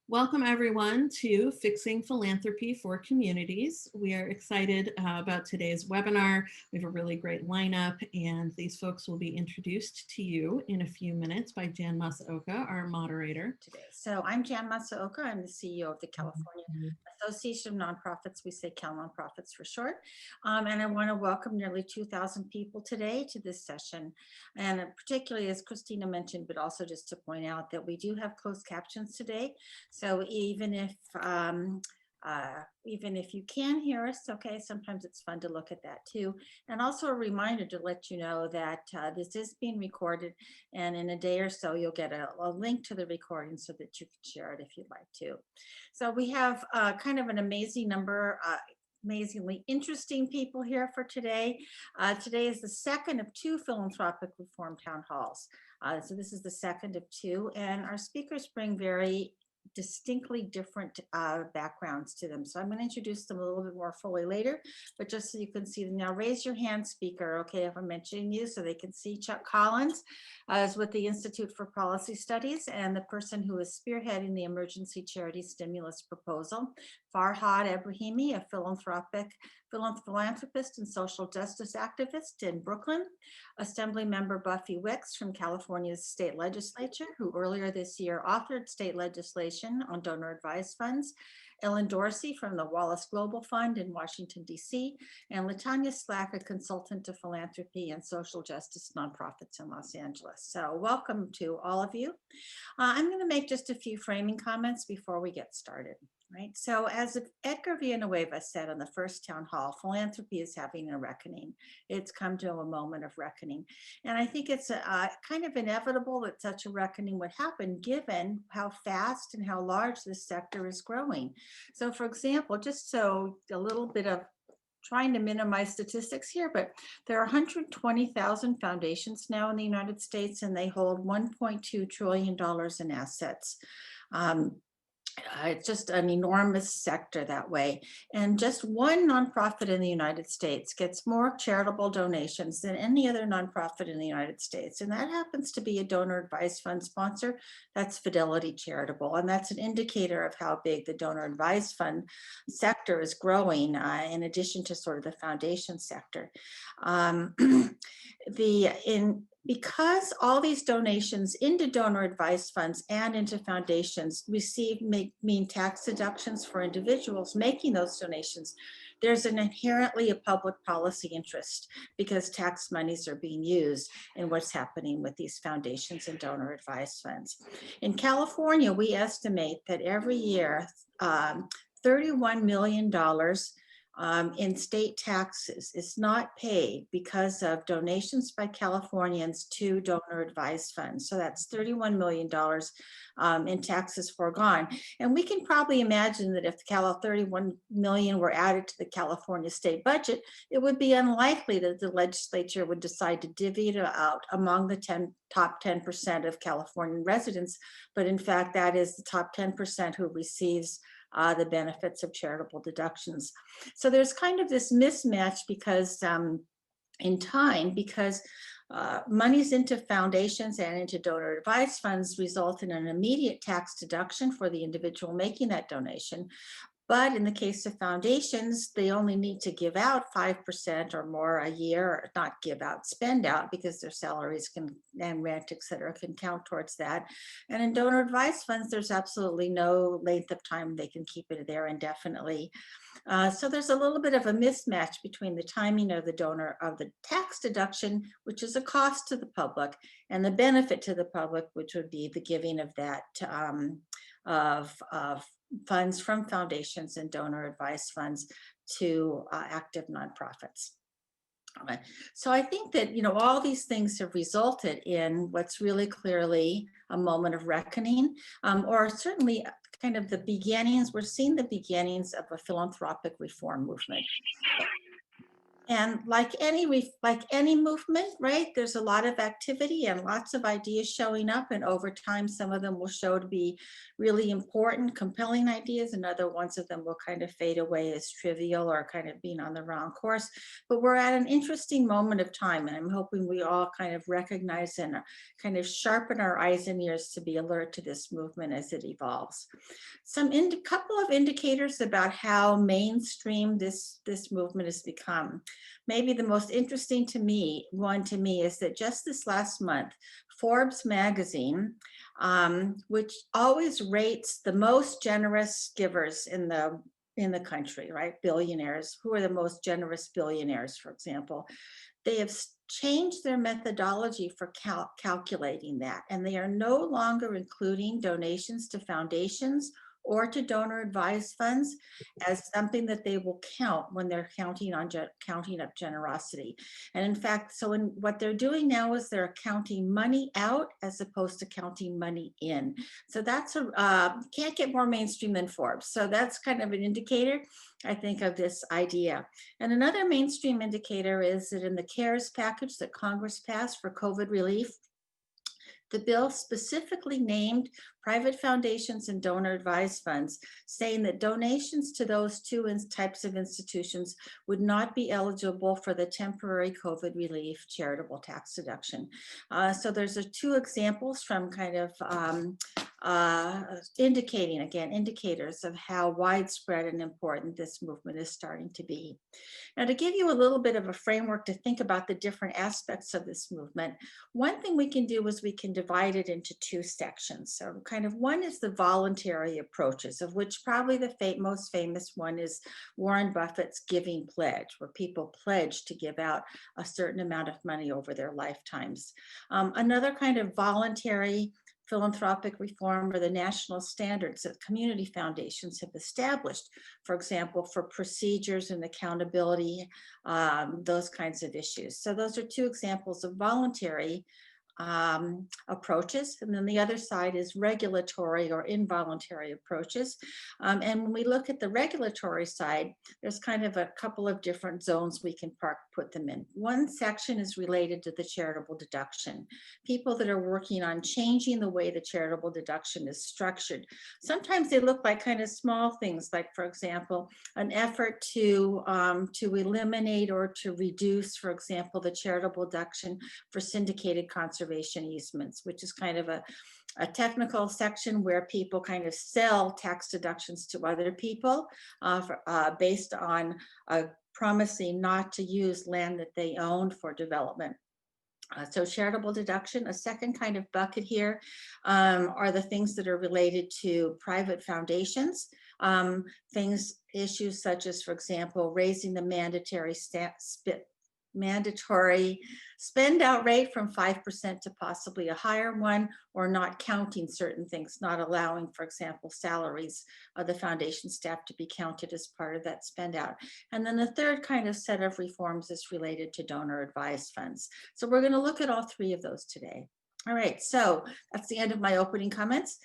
Welcome everyone to Fixing Philanthropy for Communities. We are excited about today's webinar. We have a really great lineup and these folks will be introduced to you in a few minutes by Jan Masaoka, our moderator. Today. So I'm Jan Masaoka. I'm the CEO of the California Association of Nonprofits. We say CalNonprofits for short. And I want to welcome nearly 2,000 people today to this session. And particularly as Christina mentioned, but also just to point out that we do have closed captions today. So even if you can hear us, okay, sometimes it's fun to look at that too. And also a reminder to let you know that this is being recorded, and in a day or so you'll get a link to the recording so that you can share it if you'd like to. So we have kind of an amazing number, amazingly interesting people here for today. Today is the second of two philanthropic reform town halls. So this is the second of two, and our speakers bring very distinctly different backgrounds to them. So I'm going to introduce them a little bit more fully later, but just so you can see them now, raise your hand, speaker, okay, if I'm mentioning you, so they can see. Chuck Collins is with the Institute for Policy Studies and the person who is spearheading the emergency charity stimulus proposal. Farhad Ebrahimi, a philanthropist and social justice activist in Brooklyn. Assemblymember Buffy Wicks from California's state legislature, who earlier this year authored state legislation on donor advised funds. Dorsey from the Wallace Global Fund in Washington, D.C., and Latonya, a consultant to philanthropy and social justice nonprofits in Los Angeles. So welcome to all of you. I'm going to make just a few framing comments before we get started. Right. So as Edgar Villanueva said on the first town hall, philanthropy is having a reckoning. It's come to a moment of reckoning. And I think it's kind of inevitable that such a reckoning would happen given how fast and how large this sector is growing. So for example, just so a little bit of trying to minimize statistics here, but there are 120,000 foundations now in the United States, and they hold $1.2 trillion in assets. It's just an enormous sector that way. And just one nonprofit in the United States gets more charitable donations than any other nonprofit in the United States. And that happens to be a donor advised fund sponsor. That's Fidelity Charitable. And that's an indicator of how big the donor advised fund sector is growing, in addition to sort of the foundation sector. Because all these donations into donor advised funds and into foundations mean tax deductions for individuals making those donations, there's an inherently a public policy interest because tax monies are being used in what's happening with these foundations and donor advised funds. In California, we estimate that every year, $31 million in state taxes is not paid because of donations by Californians to donor advised funds. So that's $31 million in taxes foregone. And we can probably imagine that if the 31 million were added to the California state budget, it would be unlikely that the legislature would decide to divvy it out among the top 10% of Californian residents. But in fact, that is the top 10% who receives the benefits of charitable deductions. So there's kind of this mismatch because monies into foundations and into donor advised funds result in an immediate tax deduction for the individual making that donation. But in the case of foundations, they only need to give out 5% or more a year, or not give out, spend out, because their salaries and rent, et cetera, can count towards that. And in donor advised funds, there's absolutely no length of time they can keep it there indefinitely. So there's a little bit of a mismatch between the timing of the tax deduction, which is a cost to the public, and the benefit to the public, which would be the giving of that of funds from foundations and donor advised funds to active nonprofits. So I think that, all these things have resulted in what's really clearly a moment of reckoning, or certainly kind of the beginnings. We're seeing the beginnings of a philanthropic reform movement. And like any movement, right? There's a lot of activity and lots of ideas showing up, and over time, some of them will show to be really important, compelling ideas, and other ones of them will kind of fade away as trivial or kind of being on the wrong course. But we're at an interesting moment of time, and I'm hoping we all kind of recognize and kind of sharpen our eyes and ears to be alert to this movement as it evolves. Couple of indicators about how mainstream this movement has become. Maybe the most interesting one to me is that just this last month, Forbes magazine, which always rates the most generous givers in the country, right? Billionaires, who are the most generous billionaires, for example. They have changed their methodology for calculating that, and they are no longer including donations to foundations or to donor advised funds as something that they will count when they're counting up generosity. And in fact, what they're doing now is they're counting money out as opposed to counting money in. So that's can't get more mainstream than Forbes. So that's kind of an indicator, I think, of this idea. And another mainstream indicator is that in the CARES package that Congress passed for COVID relief, the bill specifically named private foundations and donor advised funds, saying that donations to those two types of institutions would not be eligible for the temporary COVID relief charitable tax deduction. So there's two examples from kind of indicating, again, indicators of how widespread and important this movement is starting to be. Now, to give you a little bit of a framework to think about the different aspects of this movement, one thing we can do is we can divide it into two sections. So kind of one is the voluntary approaches, of which probably the most famous one is Warren Buffett's giving pledge, where people pledge to give out a certain amount of money over their lifetimes. Another kind of voluntary philanthropic reform are the national standards that community foundations have established, for example, for procedures and accountability, those kinds of issues. So those are two examples of voluntary approaches. And then the other side is regulatory or involuntary approaches. And when we look at the regulatory side, there's kind of a couple of different zones we can put them in. One section is related to the charitable deduction. People that are working on changing the way the charitable deduction is structured. Sometimes they look like kind of small things, like, for example, an effort to eliminate or to reduce, for example, the charitable deduction for syndicated conservation easements, which is kind of a technical section where people kind of sell tax deductions to other people based on promising not to use land that they owned for development. So charitable deduction. A second kind of bucket here are the things that are related to private foundations. Issues such as, for example, raising the mandatory spend out rate from 5% to possibly a higher one, or not counting certain things, not allowing, for example, salaries of the foundation staff to be counted as part of that spend out. And then the third kind of set of reforms is related to donor advised funds. So we're going to look at all three of those today. All right, so that's the end of my opening comments.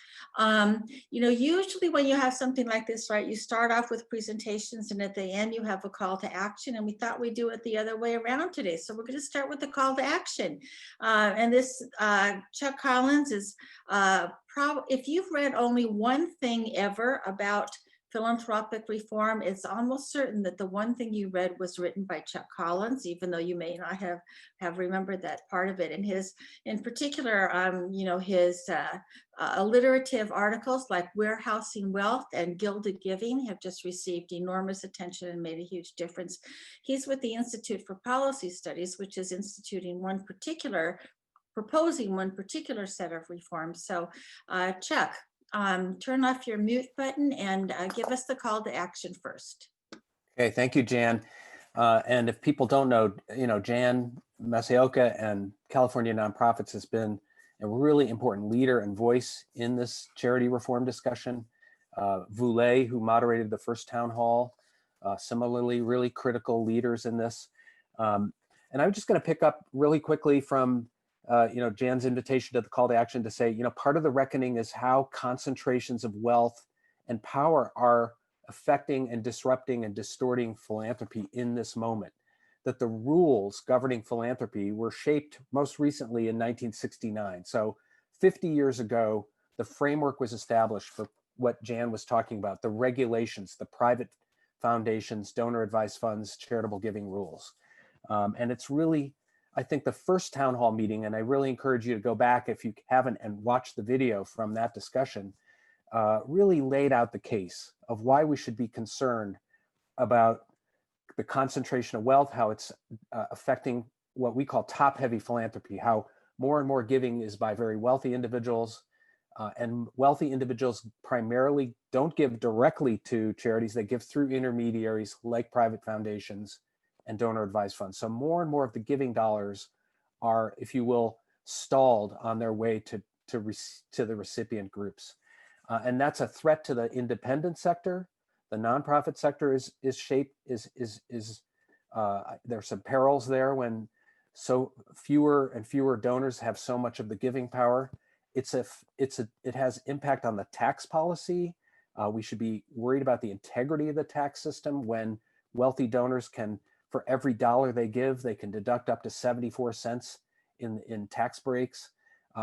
Usually when you have something like this, right, you start off with presentations and at the end you have a call to action, and we thought we'd do it the other way around today. So we're going to start with the call to action. And this, Chuck Collins is, if you've read only one thing ever about philanthropic reform, it's almost certain that the one thing you read was written by Chuck Collins, even though you may not have remembered that part of it. And in particular, his alliterative articles like Warehousing Wealth and Gilded Giving have just received enormous attention and made a huge difference. He's with the Institute for Policy Studies, which is proposing one particular set of reforms. So Chuck, turn off your mute button and give us the call to action first. Okay, thank you, Jan. And if people don't know, Jan Masaoka and California Nonprofits has been a really important leader and voice in this charity reform discussion. Voulay, who moderated the first town hall, similarly, really critical leaders in this. And I'm just going to pick up really quickly from Jan's invitation to the call to action to say, part of the reckoning is how concentrations of wealth and power are affecting and disrupting and distorting philanthropy in this moment. that the rules governing philanthropy were shaped most recently in 1969. So 50 years ago, the framework was established for what Jan was talking about, the regulations, the private foundations, donor advised funds, charitable giving rules. And it's really, I think, the first town hall meeting, and I really encourage you to go back if you haven't and watch the video from that discussion, really laid out the case of why we should be concerned about the concentration of wealth, how it's affecting what we call top-heavy philanthropy, how more and more giving is by very wealthy individuals, and wealthy individuals primarily don't give directly to charities, they give through intermediaries like private foundations and donor advised funds. So more and more of the giving dollars are, if you will, stalled on their way to the recipient groups. And that's a threat to the independent sector. The nonprofit sector there's some perils there when so fewer and fewer donors have so much of the giving power. It has impact on the tax policy. We should be worried about the integrity of the tax system when wealthy donors can, for every dollar they give, they can deduct up to 74 cents in tax breaks.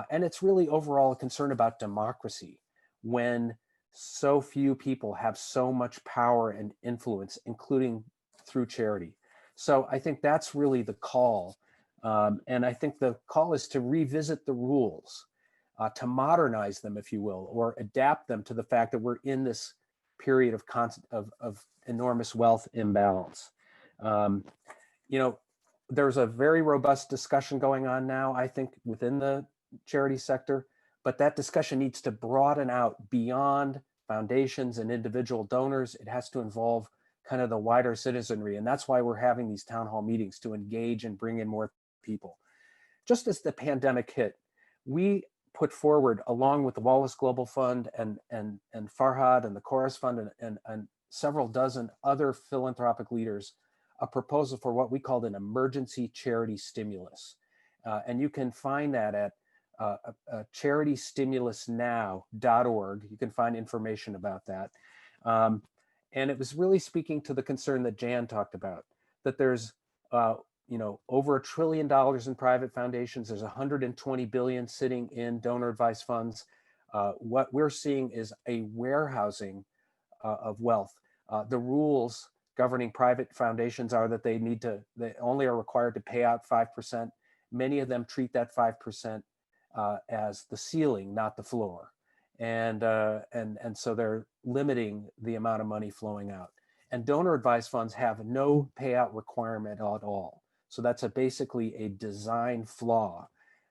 And it's really overall a concern about democracy when so few people have so much power and influence, including through charity. So I think that's really the call. And I think the call is to revisit the rules, to modernize them, if you will, or adapt them to the fact that we're in this period of enormous wealth imbalance. There's a very robust discussion going on now, I think, within the charity sector, but that discussion needs to broaden out beyond foundations and individual donors. It has to involve kind of the wider citizenry. And that's why we're having these town hall meetings, to engage and bring in more people. Just as the pandemic hit, we put forward, along with the Wallace Global Fund and Farhad and the Chorus Fund and several dozen other philanthropic leaders, a proposal for what we called an emergency charity stimulus. And you can find that at charitystimulusnow.org. You can find information about that. And it was really speaking to the concern that Jan talked about, that there's over $1 trillion in private foundations. There's 120 billion sitting in donor advised funds. What we're seeing is a warehousing of wealth. The rules governing private foundations are that they only are required to pay out 5%. Many of them treat that 5% as the ceiling, not the floor. And so they're limiting the amount of money flowing out. And donor advised funds have no payout requirement at all. So that's basically a design flaw.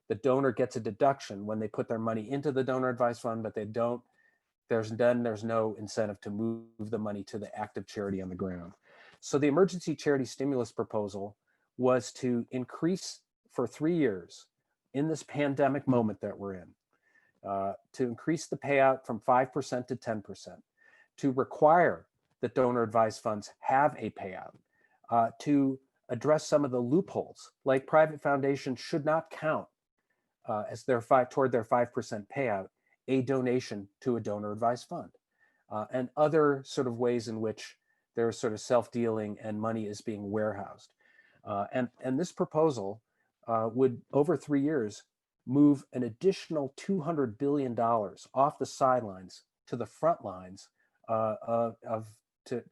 The donor gets a deduction when they put their money into the donor advised fund, but there's no incentive to move the money to the active charity on the ground. So the emergency charity stimulus proposal was to increase for 3 years in this pandemic moment that we're in, to increase the payout from 5% to 10%, to require that donor advised funds have a payout, to address some of the loopholes, like private foundations should not count as toward their 5% payout, a donation to a donor advised fund, and other sort of ways in which there's sort of self-dealing and money is being warehoused. And this proposal would, over 3 years, move an additional $200 billion off the sidelines to the front lines to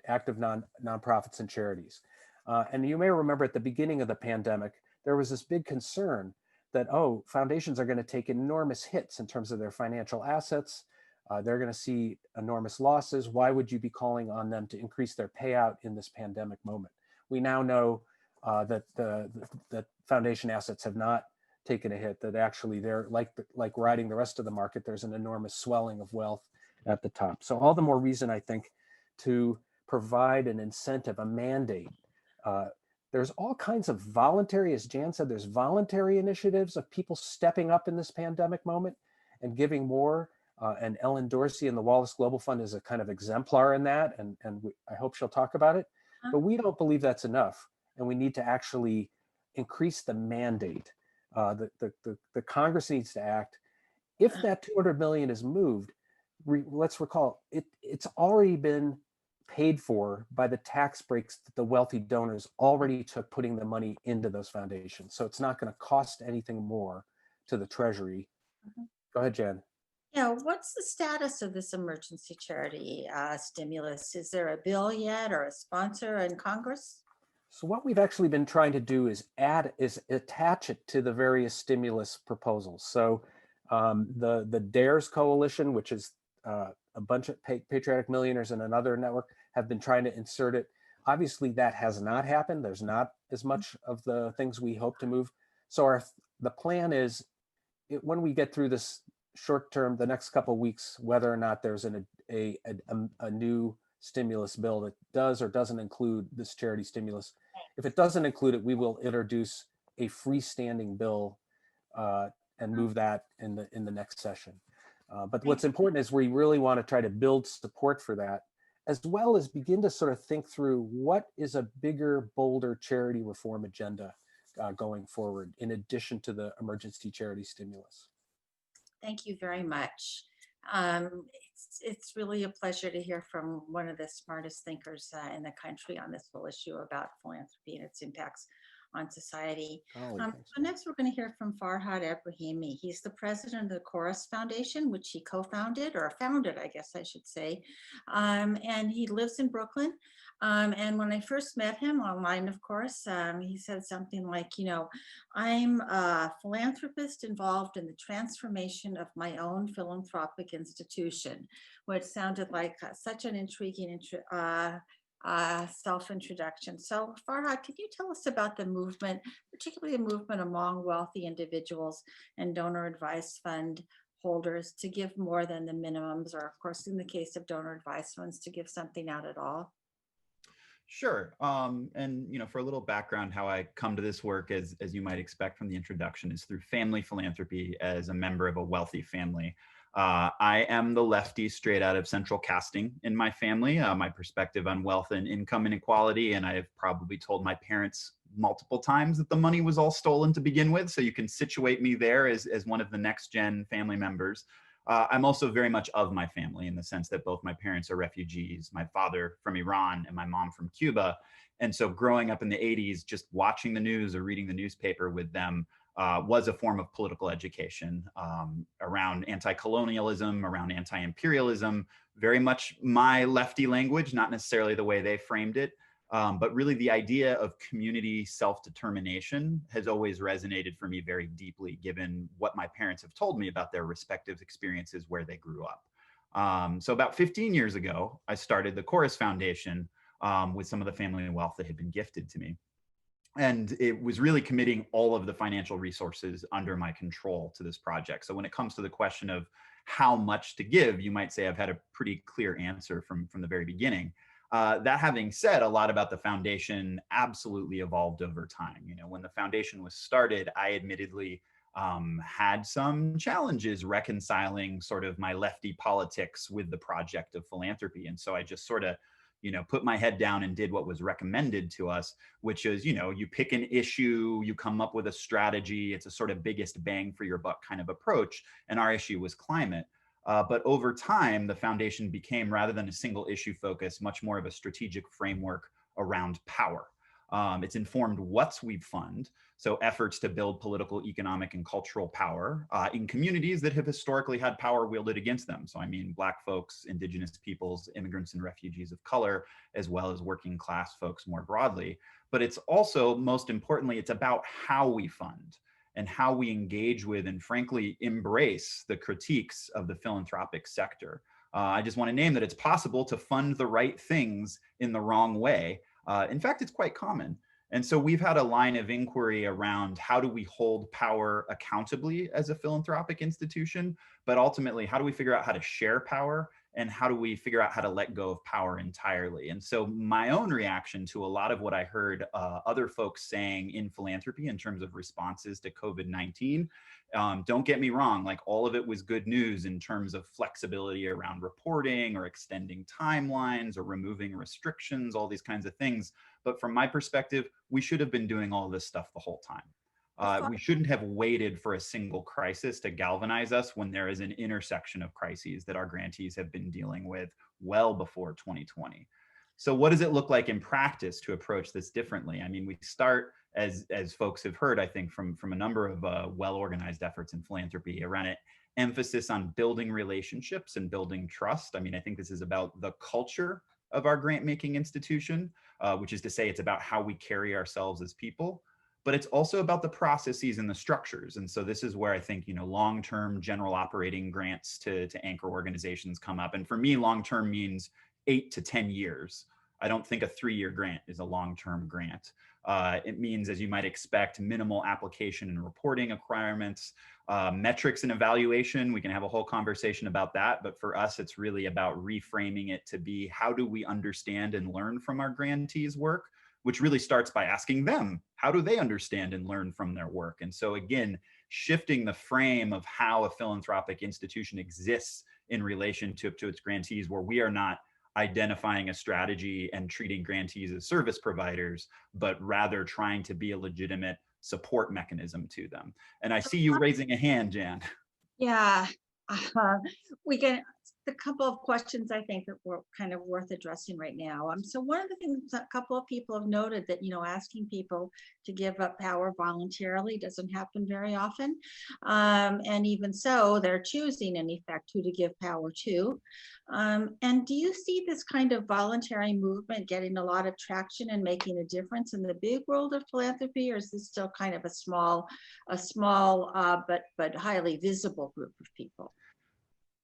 active nonprofits and charities. And you may remember at the beginning of the pandemic, there was this big concern that, foundations are going to take enormous hits in terms of their financial assets. They're going to see enormous losses. Why would you be calling on them to increase their payout in this pandemic moment? We now know that foundation assets have not taken a hit, that actually they're like riding the rest of the market. There's an enormous swelling of wealth at the top. So all the more reason, I think, to provide an incentive, a mandate. There's all kinds of voluntary, as Jan said, there's voluntary initiatives of people stepping up in this pandemic moment and giving more. And Ellen Dorsey and the Wallace Global Fund is a kind of exemplar in that. And I hope she'll talk about it. But we don't believe that's enough. And we need to actually increase the mandate. The Congress needs to act. If that 200 million is moved, let's recall, it's already been paid for by the tax breaks that the wealthy donors already took putting the money into those foundations. So it's not going to cost anything more to the Treasury. Go ahead, Jen. Yeah, what's the status of this emergency charity stimulus? Is there a bill yet or a sponsor in Congress? So what we've actually been trying to do is attach it to the various stimulus proposals. So the DARES coalition, which is a bunch of patriotic millionaires and another network, have been trying to insert it. Obviously that has not happened. There's not as much of the things we hope to move. So the plan is when we get through this short term, the next couple of weeks, whether or not there's a new stimulus bill that does or doesn't include this charity stimulus. If it doesn't include it, we will introduce a freestanding bill and move that in the next session. But what's important is we really want to try to build support for that, as well as begin to sort of think through what is a bigger, bolder charity reform agenda going forward, in addition to the emergency charity stimulus. Thank you very much. It's really a pleasure to hear from one of the smartest thinkers in the country on this whole issue about philanthropy and its impacts on society. So next we're going to hear from Farhad Ebrahimi. He's the president of the Chorus Foundation, which he co-founded, or founded, I guess I should say. And he lives in Brooklyn. And when I first met him online, of course, he said something like, I'm a philanthropist involved in the transformation of my own philanthropic institution, which sounded like such an intriguing self-introduction. So Farhad, can you tell us about the movement, particularly the movement among wealthy individuals and donor advised fund holders to give more than the minimums, or of course, in the case of donor advised funds, to give something out at all? Sure. And for a little background, how I come to this work, as you might expect from the introduction, is through family philanthropy as a member of a wealthy family. I am the lefty straight out of central casting in my family, my perspective on wealth and income inequality. And I've probably told my parents multiple times that the money was all stolen to begin with. So you can situate me there as one of the next gen family members. I'm also very much of my family in the sense that both my parents are refugees, my father from Iran and my mom from Cuba. And so growing up in the 80s, just watching the news or reading the newspaper with them was a form of political education around anti-colonialism, around anti-imperialism, very much my lefty language, not necessarily the way they framed it. But really the idea of community self-determination has always resonated for me very deeply, given what my parents have told me about their respective experiences where they grew up. So about 15 years ago, I started the Chorus Foundation with some of the family and wealth that had been gifted to me. And it was really committing all of the financial resources under my control to this project. So when it comes to the question of how much to give, you might say I've had a pretty clear answer from the very beginning. That having said, a lot about the foundation absolutely evolved over time. When the foundation was started, I admittedly had some challenges reconciling sort of my lefty politics with the project of philanthropy. And so I just sort of, put my head down and did what was recommended to us, which is, you pick an issue, you come up with a strategy. It's a sort of biggest bang for your buck kind of approach. And our issue was climate. But over time, the foundation became, rather than a single issue focus, much more of a strategic framework around power. It's informed what we fund, so efforts to build political, economic, and cultural power in communities that have historically had power wielded against them. So I mean, Black folks, Indigenous peoples, immigrants and refugees of color, as well as working class folks more broadly. But it's also, most importantly, it's about how we fund and how we engage with and frankly embrace the critiques of the philanthropic sector. I just want to name that it's possible to fund the right things in the wrong way. In fact, it's quite common. And so we've had a line of inquiry around how do we hold power accountably as a philanthropic institution, but ultimately, how do we figure out how to share power and how do we figure out how to let go of power entirely? And so my own reaction to a lot of what I heard other folks saying in philanthropy in terms of responses to COVID-19, don't get me wrong, like all of it was good news in terms of flexibility around reporting or extending timelines or removing restrictions, all these kinds of things. But from my perspective, we should have been doing all this stuff the whole time. We shouldn't have waited for a single crisis to galvanize us when there is an intersection of crises that our grantees have been dealing with well before 2020. So what does it look like in practice to approach this differently? I mean, we start, as folks have heard, I think, from a number of well-organized efforts in philanthropy around it, emphasis on building relationships and building trust. I mean, I think this is about the culture of our grant-making institution, which is to say it's about how we carry ourselves as people, but it's also about the processes and the structures. And so this is where I think, you know, long-term general operating grants to anchor organizations come up. And for me, long-term means 8 to 10 years. I don't think a 3-year grant is a long-term grant. It means, as you might expect, minimal application and reporting requirements, metrics and evaluation. We can have a whole conversation about that, but for us, it's really about reframing it to be, how do we understand and learn from our grantees' work, which really starts by asking them, how do they understand and learn from their work? And so again, shifting the frame of how a philanthropic institution exists in relationship to its grantees, where we are not identifying a strategy and treating grantees as service providers, but rather trying to be a legitimate support mechanism to them. And I see you raising a hand, Jan. Yeah, we get a couple of questions I think that were kind of worth addressing right now. So one of the things a couple of people have noted that, you know, asking people to give up power voluntarily doesn't happen very often. And even so, they're choosing in effect who to give power to. And do you see this kind of voluntary movement getting a lot of traction and making a difference in the big world of philanthropy, or is this still kind of a small but highly visible group of people?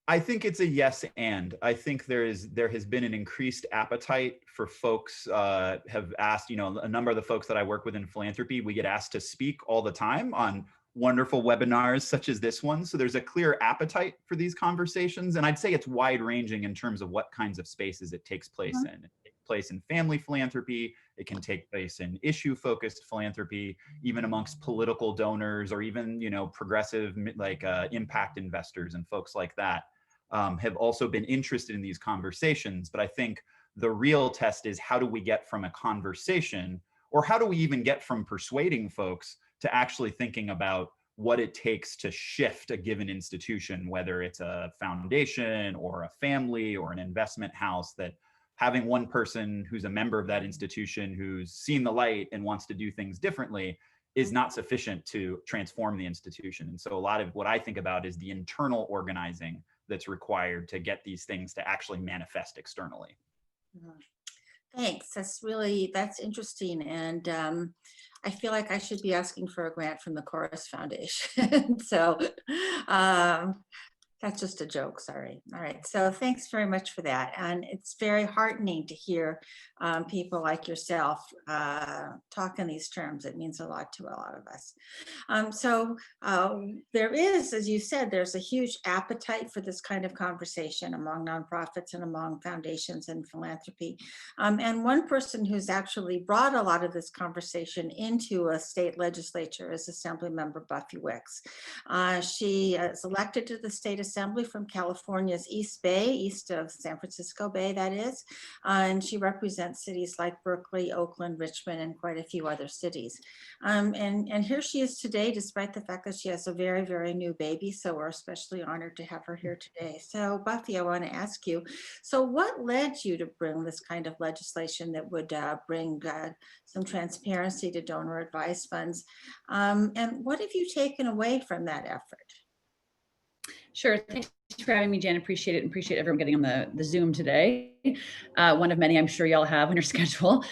I think it's a yes, and I think there has been an increased appetite for folks have asked, you know, a number of the folks that I work with in philanthropy, we get asked to speak all the time on wonderful webinars such as this one. So there's a clear appetite for these conversations. And I'd say it's wide ranging in terms of what kinds of spaces it takes place in. It takes place in family philanthropy. It can take place in issue-focused philanthropy, even amongst political donors, or even, you know, progressive like impact investors and folks like that. Have also been interested in these conversations. But I think the real test is, how do we get from a conversation, or how do we even get from persuading folks to actually thinking about what it takes to shift a given institution, whether it's a foundation or a family or an investment house, that having one person who's a member of that institution who's seen the light and wants to do things differently is not sufficient to transform the institution. And so a lot of what I think about is the internal organizing that's required to get these things to actually manifest externally. Thanks. That's interesting. And I feel like I should be asking for a grant from the Chorus Foundation. So that's just a joke, sorry. All right, so thanks very much for that. And it's very heartening to hear people like yourself talk in these terms. It means a lot to a lot of us. There is, as you said, there's a huge appetite for this kind of conversation among nonprofits and among foundations and philanthropy. And one person who's actually brought a lot of this conversation into a state legislature is Assemblymember Buffy Wicks. She is elected to the state assembly from California's East Bay, east of San Francisco Bay, that is. And she represents cities like Berkeley, Oakland, Richmond, and quite a few other cities. And here she is today, despite the fact that she has a very, very new baby. So we're especially honored to have her here today. So Buffy, I want to ask you, so what led you to bring this kind of legislation that would bring some transparency to donor advised funds? And what have you taken away from that effort? Sure. Thanks for having me, Jan. Appreciate it, and appreciate everyone getting on the Zoom today. One of many I'm sure y'all have on your schedule.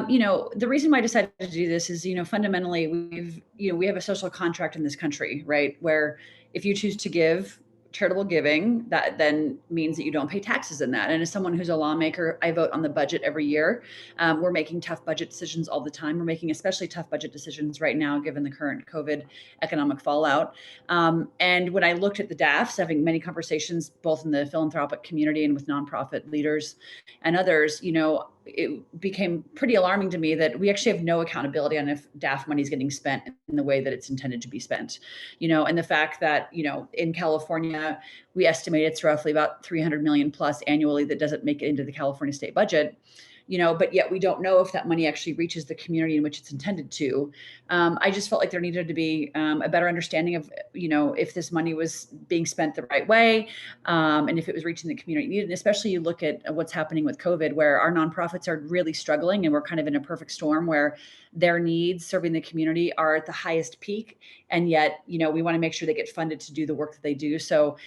You know, the reason why I decided to do this is, you know, fundamentally we have a social contract in this country, right? Where if you choose to give charitable giving, that then means that you don't pay taxes in that. And as someone who's a lawmaker, I vote on the budget every year. We're making tough budget decisions all the time. We're making especially tough budget decisions right now, given the current COVID economic fallout. And when I looked at the DAFs, having many conversations, both in the philanthropic community and with nonprofit leaders and others, you know, it became pretty alarming to me that we actually have no accountability on if DAF money is getting spent in the way that it's intended to be spent, you know, and the fact that, you know, in California, we estimate it's roughly about 300 million plus annually that doesn't make it into the California state budget. but yet we don't know if that money actually reaches the community in which it's intended to. I just felt like there needed to be a better understanding of, if this money was being spent the right way, and if it was reaching the community needed. And especially you look at what's happening with COVID, where our nonprofits are really struggling, and we're kind of in a perfect storm where their needs serving the community are at the highest peak. And yet, we want to make sure they get funded to do the work that they do. So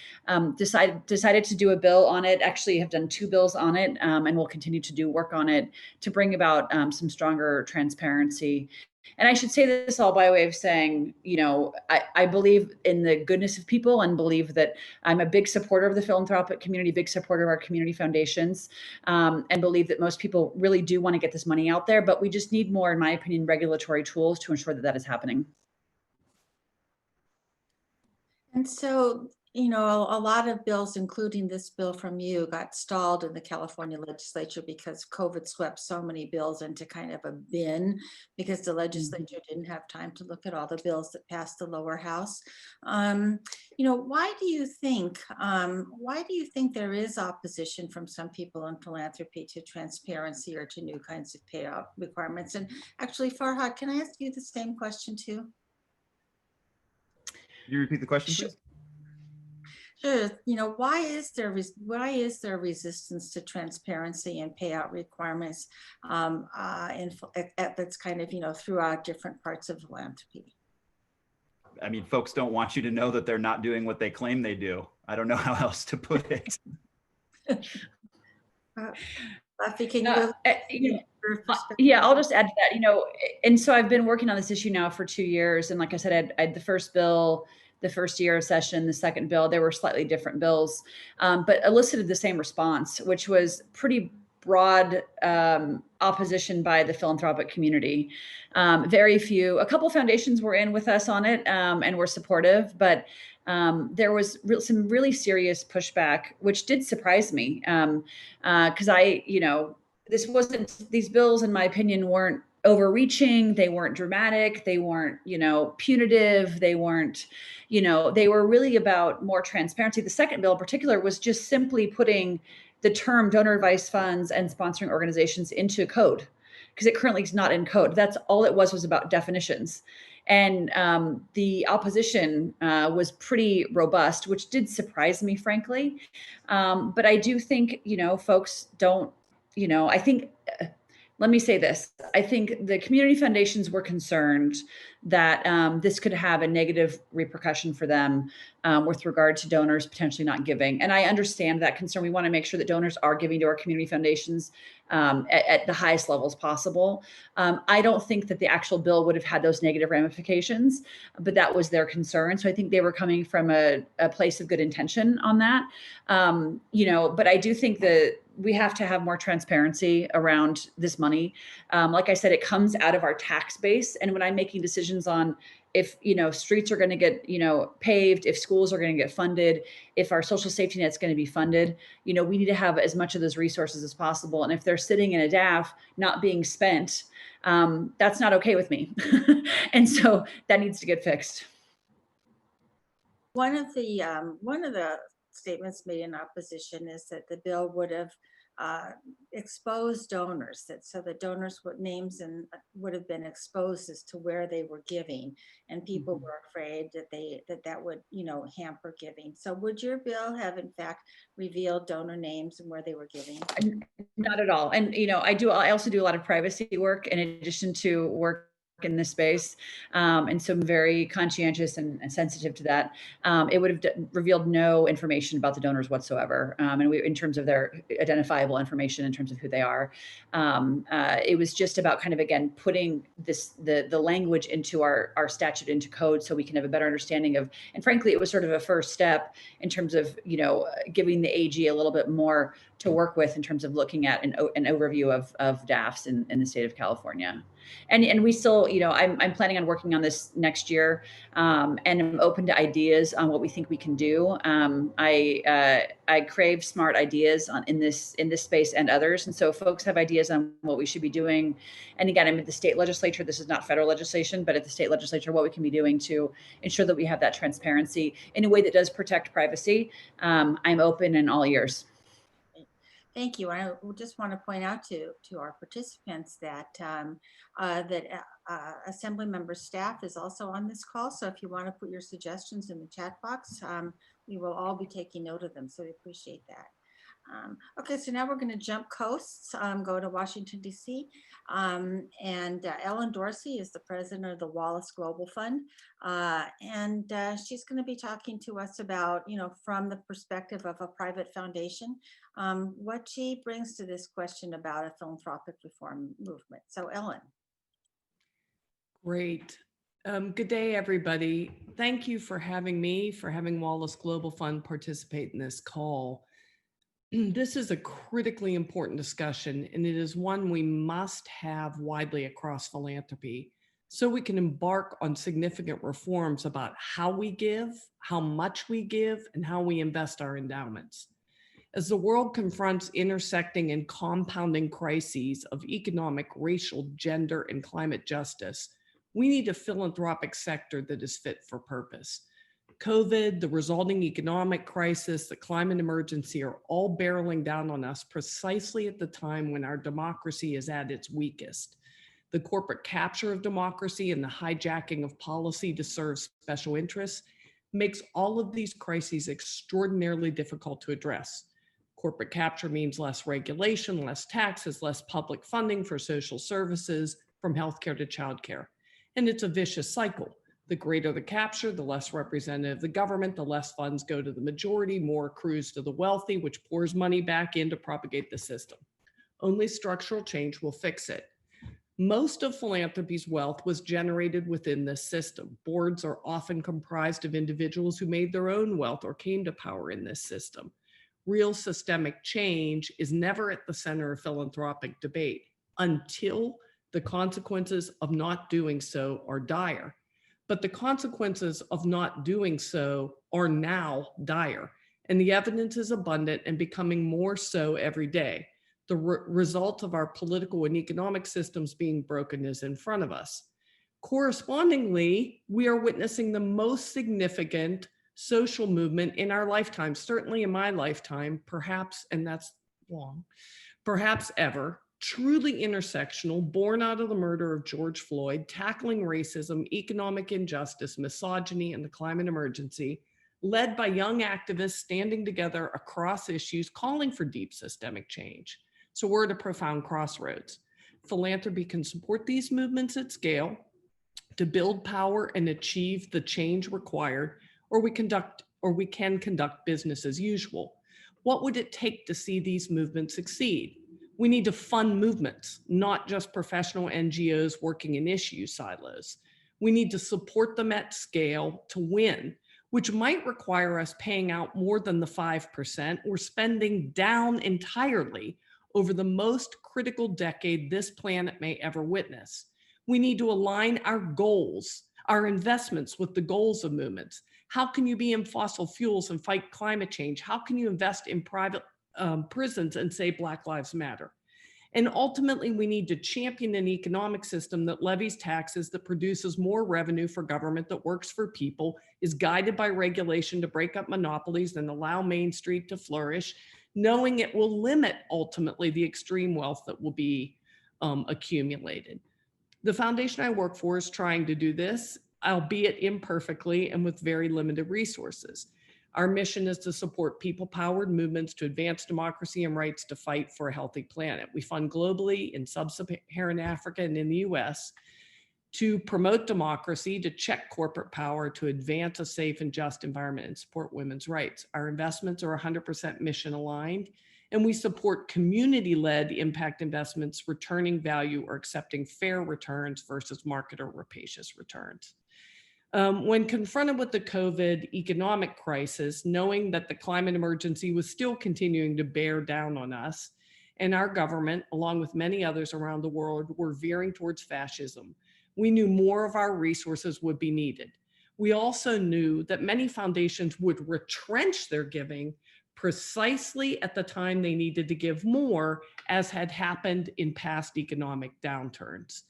decided to do a bill on it, actually have done 2 bills on it, and we'll continue to do work on it to bring about some stronger transparency. And I should say this all by way of saying, I believe in the goodness of people, and believe that I'm a big supporter of the philanthropic community, big supporter of our community foundations, and believe that most people really do want to get this money out there. But we just need more, in my opinion, regulatory tools to ensure that that is happening. And so, a lot of bills, including this bill from you, got stalled in the California legislature because COVID swept so many bills into kind of a bin, because the legislature didn't have time to look at all the bills that passed the lower house. Why do you think there is opposition from some people in philanthropy to transparency or to new kinds of payout requirements? And actually, Farhad, can I ask you the same question too? Can you repeat the question, please? Sure. Why is there resistance to transparency and payout requirements that's kind of throughout different parts of philanthropy? I mean, folks don't want you to know that they're not doing what they claim they do. I don't know how else to put it. Buffy, can you? Yeah, I'll just add to that. And so I've been working on this issue now for 2 years, and like I said, I had the first bill the first year of session, the second bill. They were slightly different bills, but elicited the same response, which was pretty broad opposition by the philanthropic community. A couple foundations were in with us on it and were supportive, but there was some really serious pushback, which did surprise me, because these bills, in my opinion, weren't overreaching, they weren't dramatic, they weren't, punitive, they weren't, they were really about more transparency. The second bill in particular was just simply putting the term donor advised funds and sponsoring organizations into code, because it currently is not in code. That's all it was about definitions. And the opposition was pretty robust, which did surprise me, frankly. But I do think, folks don't, I think, let me say this. I think the community foundations were concerned that this could have a negative repercussion for them with regard to donors potentially not giving. And I understand that concern. We want to make sure that donors are giving to our community foundations at the highest levels possible. I don't think that the actual bill would have had those negative ramifications, but that was their concern. So I think they were coming from a place of good intention on that. But I do think that we have to have more transparency around this money. Like I said, it comes out of our tax base. And when I'm making decisions on if, streets are going to get, paved, if schools are going to get funded, if our social safety net's going to be funded, we need to have as much of those resources as possible. And if they're sitting in a DAF not being spent, that's not okay with me. And so that needs to get fixed. One of the statements made in opposition is that the bill would have exposed donors, so the donors' names would have been exposed as to where they were giving, and people were afraid that would hamper giving. So would your bill have in fact revealed donor names and where they were giving? Not at all. And I also do a lot of privacy work in addition to work in this space. And so I'm very conscientious and sensitive to that. It would have revealed no information about the donors whatsoever. And in terms of their identifiable information, in terms of who they are. It was just about kind of, again, putting the language into our statute into code so we can have a better understanding of, and frankly, it was sort of a first step in terms of, giving the AG a little bit more to work with in terms of looking at an overview of DAFs in the state of California. And we still, I'm planning on working on this next year, and I'm open to ideas on what we think we can do. I crave smart ideas in this space and others. And so if folks have ideas on what we should be doing, and again, I'm at the state legislature, this is not federal legislation, but at the state legislature, what we can be doing to ensure that we have that transparency in a way that does protect privacy, I'm open and all ears. Thank you. I just want to point out to our participants that Assemblymember staff is also on this call. So if you want to put your suggestions in the chat box, we will all be taking note of them. So we appreciate that. Okay, so now we're going to jump coasts, go to Washington, D.C. Ellen Dorsey is the president of the Wallace Global Fund. She's going to be talking to us about, from the perspective of a private foundation, what she brings to this question about a philanthropic reform movement. So Ellen. Great. Good day, everybody. Thank you for having me, for having Wallace Global Fund participate in this call. This is a critically important discussion, and it is one we must have widely across philanthropy so we can embark on significant reforms about how we give, how much we give, and how we invest our endowments. As the world confronts intersecting and compounding crises of economic, racial, gender, and climate justice, we need a philanthropic sector that is fit for purpose. COVID, the resulting economic crisis, the climate emergency are all barreling down on us precisely at the time when our democracy is at its weakest. The corporate capture of democracy and the hijacking of policy to serve special interests makes all of these crises extraordinarily difficult to address. Corporate capture means less regulation, less taxes, less public funding for social services, from healthcare to childcare. And it's a vicious cycle. The greater the capture, the less representative the government, the less funds go to the majority, more accrues to the wealthy, which pours money back in to propagate the system. Only structural change will fix it. Most of philanthropy's wealth was generated within this system. Boards are often comprised of individuals who made their own wealth or came to power in this system. Real systemic change is never at the center of philanthropic debate until the consequences of not doing so are dire. But the consequences of not doing so are now dire, and the evidence is abundant and becoming more so every day. The result of our political and economic systems being broken is in front of us. Correspondingly, we are witnessing the most significant social movement in our lifetime, certainly in my lifetime, perhaps, and that's long, perhaps ever. Truly intersectional, born out of the murder of George Floyd, tackling racism, economic injustice, misogyny, and the climate emergency, led by young activists standing together across issues, calling for deep systemic change. So we're at a profound crossroads. Philanthropy can support these movements at scale to build power and achieve the change required, or we can conduct business as usual. What would it take to see these movements succeed? We need to fund movements, not just professional NGOs working in issue silos. We need to support them at scale to win, which might require us paying out more than the 5% or spending down entirely over the most critical decade this planet may ever witness. We need to align our goals, our investments with the goals of movements. How can you be in fossil fuels and fight climate change? How can you invest in private prisons and say Black Lives Matter? And ultimately, we need to champion an economic system that levies taxes, that produces more revenue for government, that works for people, is guided by regulation to break up monopolies and allow Main Street to flourish, knowing it will limit ultimately the extreme wealth that will be accumulated. The foundation I work for is trying to do this, albeit imperfectly and with very limited resources. Our mission is to support people-powered movements to advance democracy and rights to fight for a healthy planet. We fund globally in sub-Saharan Africa and in the US to promote democracy, to check corporate power, to advance a safe and just environment and support women's rights. Our investments are 100% mission aligned, and we support community-led impact investments, returning value or accepting fair returns versus market or rapacious returns. When confronted with the COVID economic crisis, knowing that the climate emergency was still continuing to bear down on us, and our government, along with many others around the world, were veering towards fascism, we knew more of our resources would be needed. We also knew that many foundations would retrench their giving precisely at the time they needed to give more, as had happened in past economic downturns.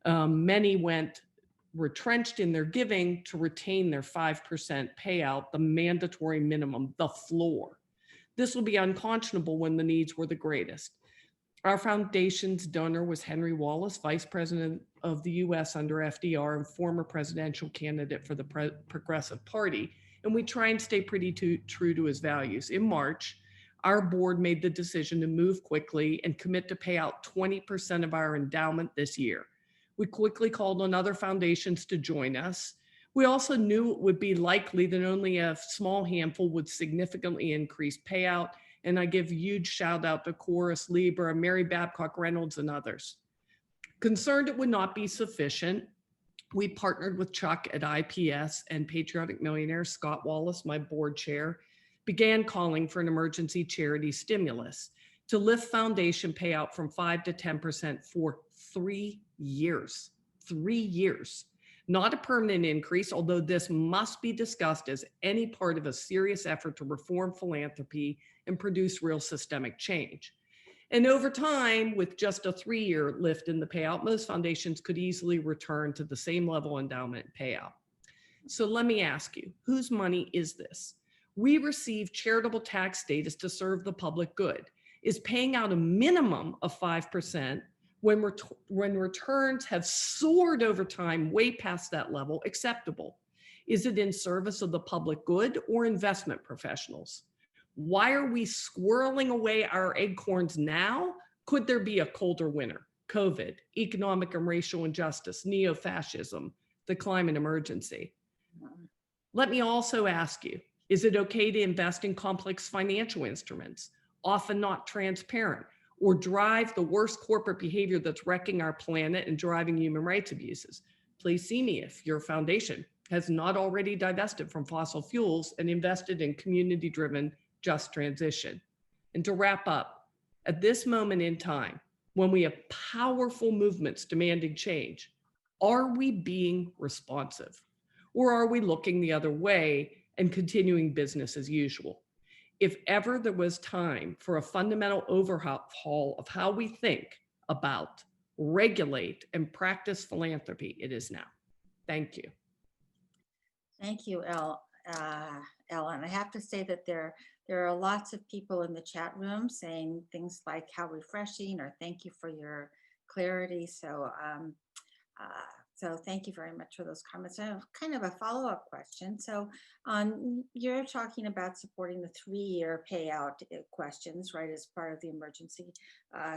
Many went retrenched in their giving to retain their 5% payout, the mandatory minimum, the floor. This will be unconscionable when the needs were the greatest. Our foundation's donor was Henry Wallace, Vice President of the US under FDR and former presidential candidate for the Progressive Party. And we try and stay pretty true to his values. In March, our board made the decision to move quickly and commit to pay out 20% of our endowment this year. We quickly called on other foundations to join us. We also knew it would be likely that only a small handful would significantly increase payout. And I give a huge shout out to Chorus, Libra, Mary Babcock Reynolds, and others. Concerned it would not be sufficient, we partnered with Chuck at IPS and Patriotic Millionaire, Scott Wallace, my board chair, began calling for an emergency charity stimulus to lift foundation payout from 5 to 10% for 3 years. 3 years. Not a permanent increase, although this must be discussed as any part of a serious effort to reform philanthropy and produce real systemic change. And over time, with just a 3-year lift in the payout, most foundations could easily return to the same level endowment payout. So let me ask you, whose money is this? We receive charitable tax status to serve the public good. Is paying out a minimum of 5% when returns have soared over time way past that level acceptable? Is it in service of the public good or investment professionals? Why are we squirreling away our acorns now? Could there be a colder winter? COVID, economic and racial injustice, neo-fascism, the climate emergency. Let me also ask you, is it okay to invest in complex financial instruments, often not transparent, or drive the worst corporate behavior that's wrecking our planet and driving human rights abuses? Please see me if your foundation has not already divested from fossil fuels and invested in community-driven just transition. And to wrap up, at this moment in time, when we have powerful movements demanding change, are we being responsive? Or are we looking the other way and continuing business as usual? If ever there was time for a fundamental overhaul of how we think about, regulate, and practice philanthropy, it is now. Thank you. Thank you, Ellen. I have to say that there are lots of people in the chat room saying things like how refreshing or thank you for your clarity. So thank you very much for those comments. I have kind of a follow-up question. So you're talking about supporting the 3-year payout questions, right, as part of the emergency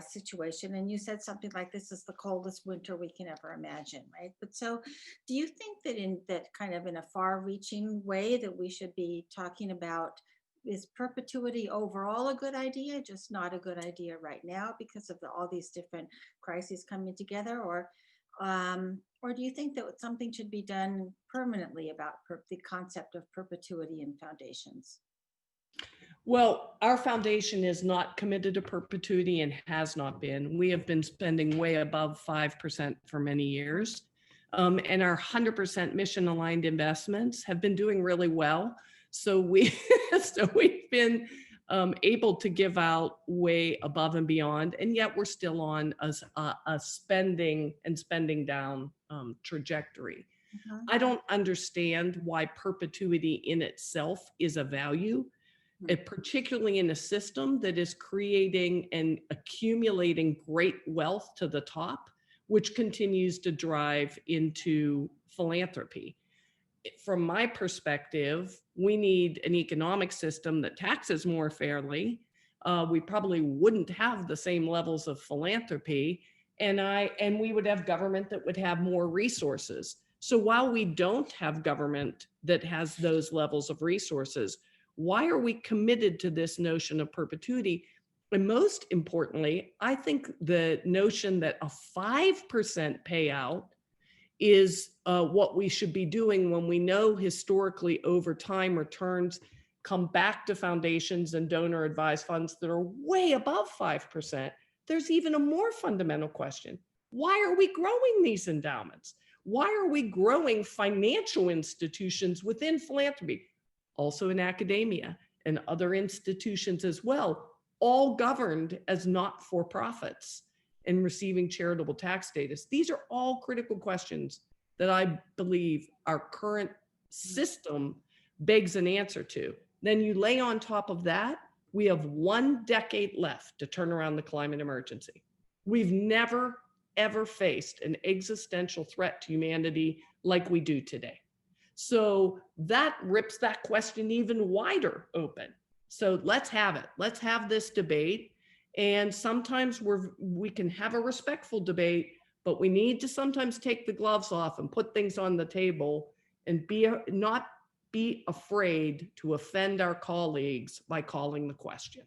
situation. And you said something like this is the coldest winter we can ever imagine, right? But so do you think that in that kind of in a far-reaching way that we should be talking about, is perpetuity overall a good idea, just not a good idea right now because of all these different crises coming together? Or do you think that something should be done permanently about the concept of perpetuity in foundations? Well, our foundation is not committed to perpetuity and has not been. We have been spending way above 5% for many years. And our 100% mission aligned investments have been doing really well. So we've been able to give out way above and beyond, and yet we're still on a spending down trajectory. I don't understand why perpetuity in itself is a value, particularly in a system that is creating and accumulating great wealth to the top, which continues to drive into philanthropy. From my perspective, we need an economic system that taxes more fairly. We probably wouldn't have the same levels of philanthropy, and we would have government that would have more resources. So while we don't have government that has those levels of resources, why are we committed to this notion of perpetuity? And most importantly, I think the notion that a 5% payout is what we should be doing when we know historically over time returns come back to foundations and donor advised funds that are way above 5%. There's even a more fundamental question. Why are we growing these endowments? Why are we growing financial institutions within philanthropy, also in academia and other institutions as well, all governed as not-for-profits and receiving charitable tax status? These are all critical questions that I believe our current system begs an answer to. Then you lay on top of that We have 1 decade left to turn around the climate emergency. We've never, ever faced an existential threat to humanity like we do today. So that rips that question even wider open. So let's have it. Let's have this debate. And sometimes we can have a respectful debate, but we need to sometimes take the gloves off and put things on the table and not be afraid to offend our colleagues by calling the question.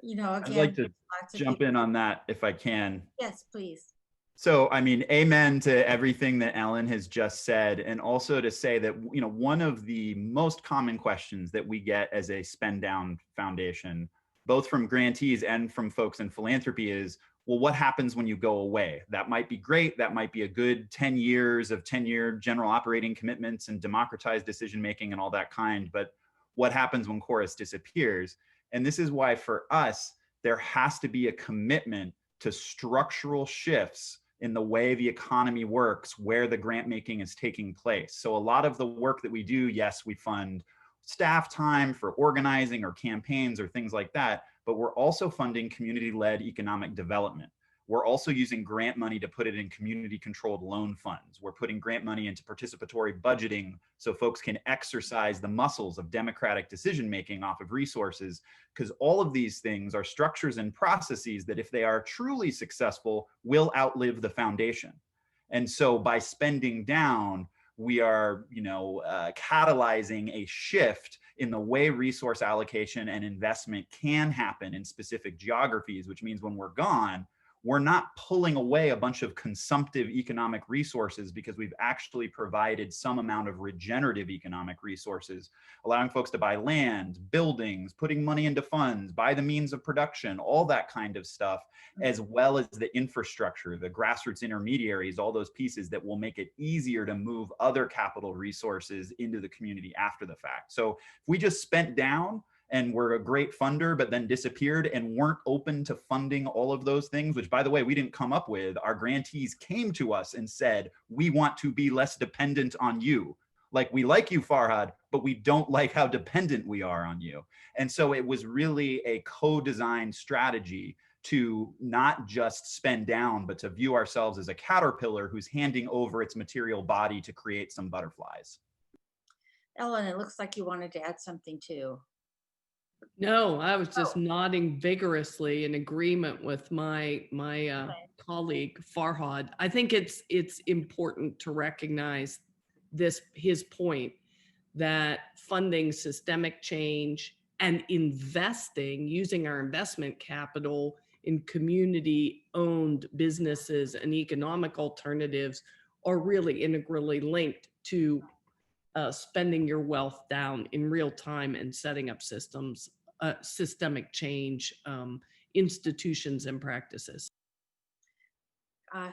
You know, again, I'd like to lots of jump people- in on that if I can. Yes, please. So, I mean, amen to everything that Ellen has just said. And also to say that, you know, one of the most common questions that we get as a spend down foundation, both from grantees and from folks in philanthropy, is, well, what happens when you go away? That might be great. That might be a good 10 years of 10-year general operating commitments and democratized decision-making and all that kind. But what happens when Chorus disappears? And this is why for us, there has to be a commitment to structural shifts in the way the economy works, where the grant making is taking place. So a lot of the work that we do, yes, we fund staff time for organizing or campaigns or things like that, but we're also funding community-led economic development. We're also using grant money to put it in community-controlled loan funds. We're putting grant money into participatory budgeting so folks can exercise the muscles of democratic decision-making off of resources, because all of these things are structures and processes that, if they are truly successful, will outlive the foundation. And so by spending down, we are, catalyzing a shift in the way resource allocation and investment can happen in specific geographies, which means when we're gone, we're not pulling away a bunch of consumptive economic resources, because we've actually provided some amount of regenerative economic resources, allowing folks to buy land, buildings, putting money into funds, buy the means of production, all that kind of stuff, as well as the infrastructure, the grassroots intermediaries, all those pieces that will make it easier to move other capital resources into the community after the fact. So if we just spent down and we're a great funder, but then disappeared and weren't open to funding all of those things, which, by the way, we didn't come up with. Our grantees came to us and said, we want to be less dependent on you. Like, we like you, Farhad, but we don't like how dependent we are on you. And so it was really a co-designed strategy to not just spend down, but to view ourselves as a caterpillar who's handing over its material body to create some butterflies. Ellen, it looks like you wanted to add something too. No, I was just nodding vigorously in agreement with my colleague Farhad. I think it's important to recognize his point that funding systemic change and investing, using our investment capital in community-owned businesses and economic alternatives are really integrally linked to spending your wealth down in real time and setting up systems, systemic change, institutions and practices.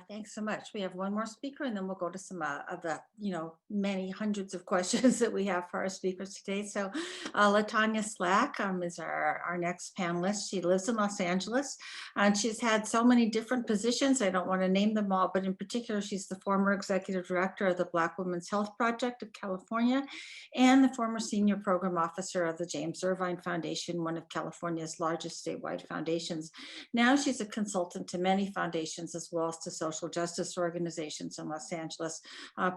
Thanks so much. We have one more speaker, and then we'll go to some of the, many hundreds of questions that we have for our speakers today. So Latonya Slack is our next panelist. She lives in Los Angeles, and she's had so many different positions. I don't want to name them all, but in particular, she's the former executive director of the Black Women's Health Project of California and the former senior program officer of the James Irvine Foundation, one of California's largest statewide foundations. Now she's a consultant to many foundations as well as to social justice organizations in Los Angeles,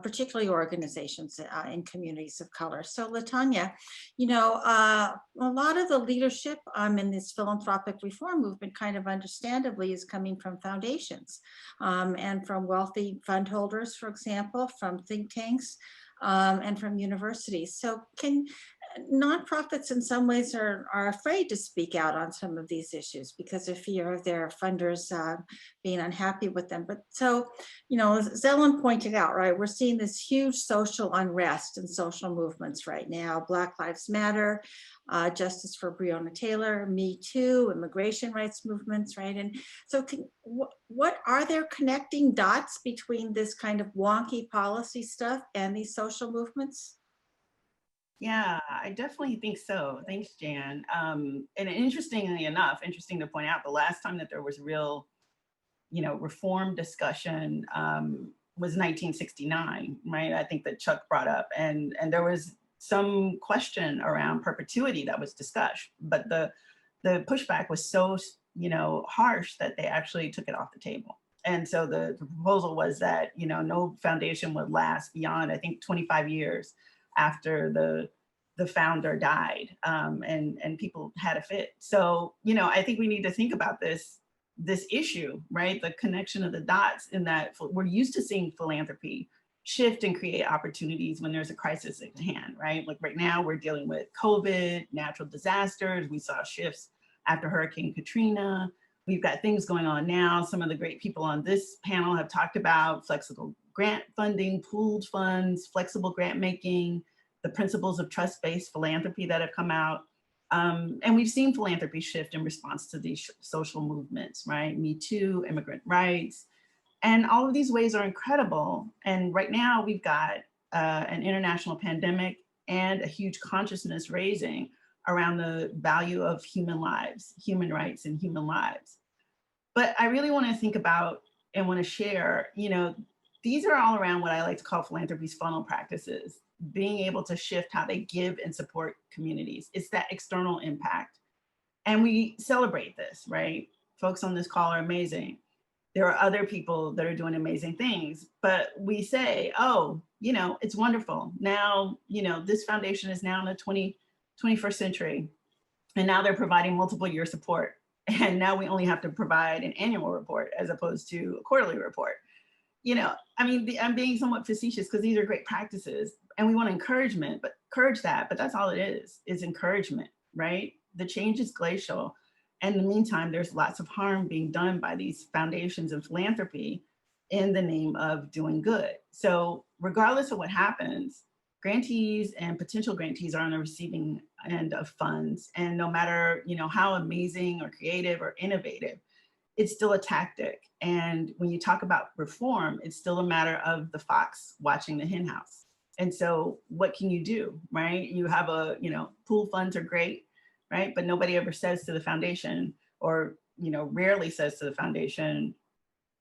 particularly organizations in communities of color. So Latonya, a lot of the leadership in this philanthropic reform movement, kind of understandably, is coming from foundations and from wealthy fund holders, for example, from think tanks, and from universities. So nonprofits in some ways are afraid to speak out on some of these issues because of fear of their funders being unhappy with them. But so, as Ellen pointed out, right, we're seeing this huge social unrest and social movements right now. Black Lives Matter, Justice for Breonna Taylor, Me Too, immigration rights movements, right? And so what are there connecting dots between this kind of wonky policy stuff and these social movements? Yeah, I definitely think so. Thanks, Jan. And interestingly enough, interesting to point out, the last time that there was real, reform discussion was 1969, right? I think that Chuck brought up, and there was some question around perpetuity that was discussed, but the pushback was so, harsh that they actually took it off the table. And so the proposal was that, no foundation would last beyond, I think, 25 years after the founder died, and people had a fit. So, I think we need to think about this issue, right? The connection of the dots, in that we're used to seeing philanthropy shift and create opportunities when there's a crisis at hand, right? Like right now we're dealing with COVID, natural disasters. We saw shifts after Hurricane Katrina. We've got things going on now. Some of the great people on this panel have talked about flexible grant funding, pooled funds, flexible grant making, the principles of trust-based philanthropy that have come out. And we've seen philanthropy shift in response to these social movements, right? Me Too, immigrant rights. And all of these ways are incredible. And right now we've got an international pandemic and a huge consciousness raising around the value of human lives, human rights and human lives. But I really want to think about and want to share, these are all around what I like to call philanthropy's funnel practices, being able to shift how they give and support communities. It's that external impact. And we celebrate this, right? Folks on this call are amazing. There are other people that are doing amazing things, but we say, oh, it's wonderful. Now, this foundation is now in the 21st century, and now they're providing multiple year support. And now we only have to provide an annual report as opposed to a quarterly report. I'm being somewhat facetious because these are great practices and we want encouragement, but that's all it is encouragement, right? The change is glacial. And in the meantime, there's lots of harm being done by these foundations and philanthropy in the name of doing good. So regardless of what happens, grantees and potential grantees are on the receiving end of funds. And no matter, how amazing or creative or innovative, it's still a tactic. And when you talk about reform, it's still a matter of the fox watching the hen house. And so what can you do, right? You have pool funds are great, right? But nobody ever says to the foundation, or, rarely says to the foundation,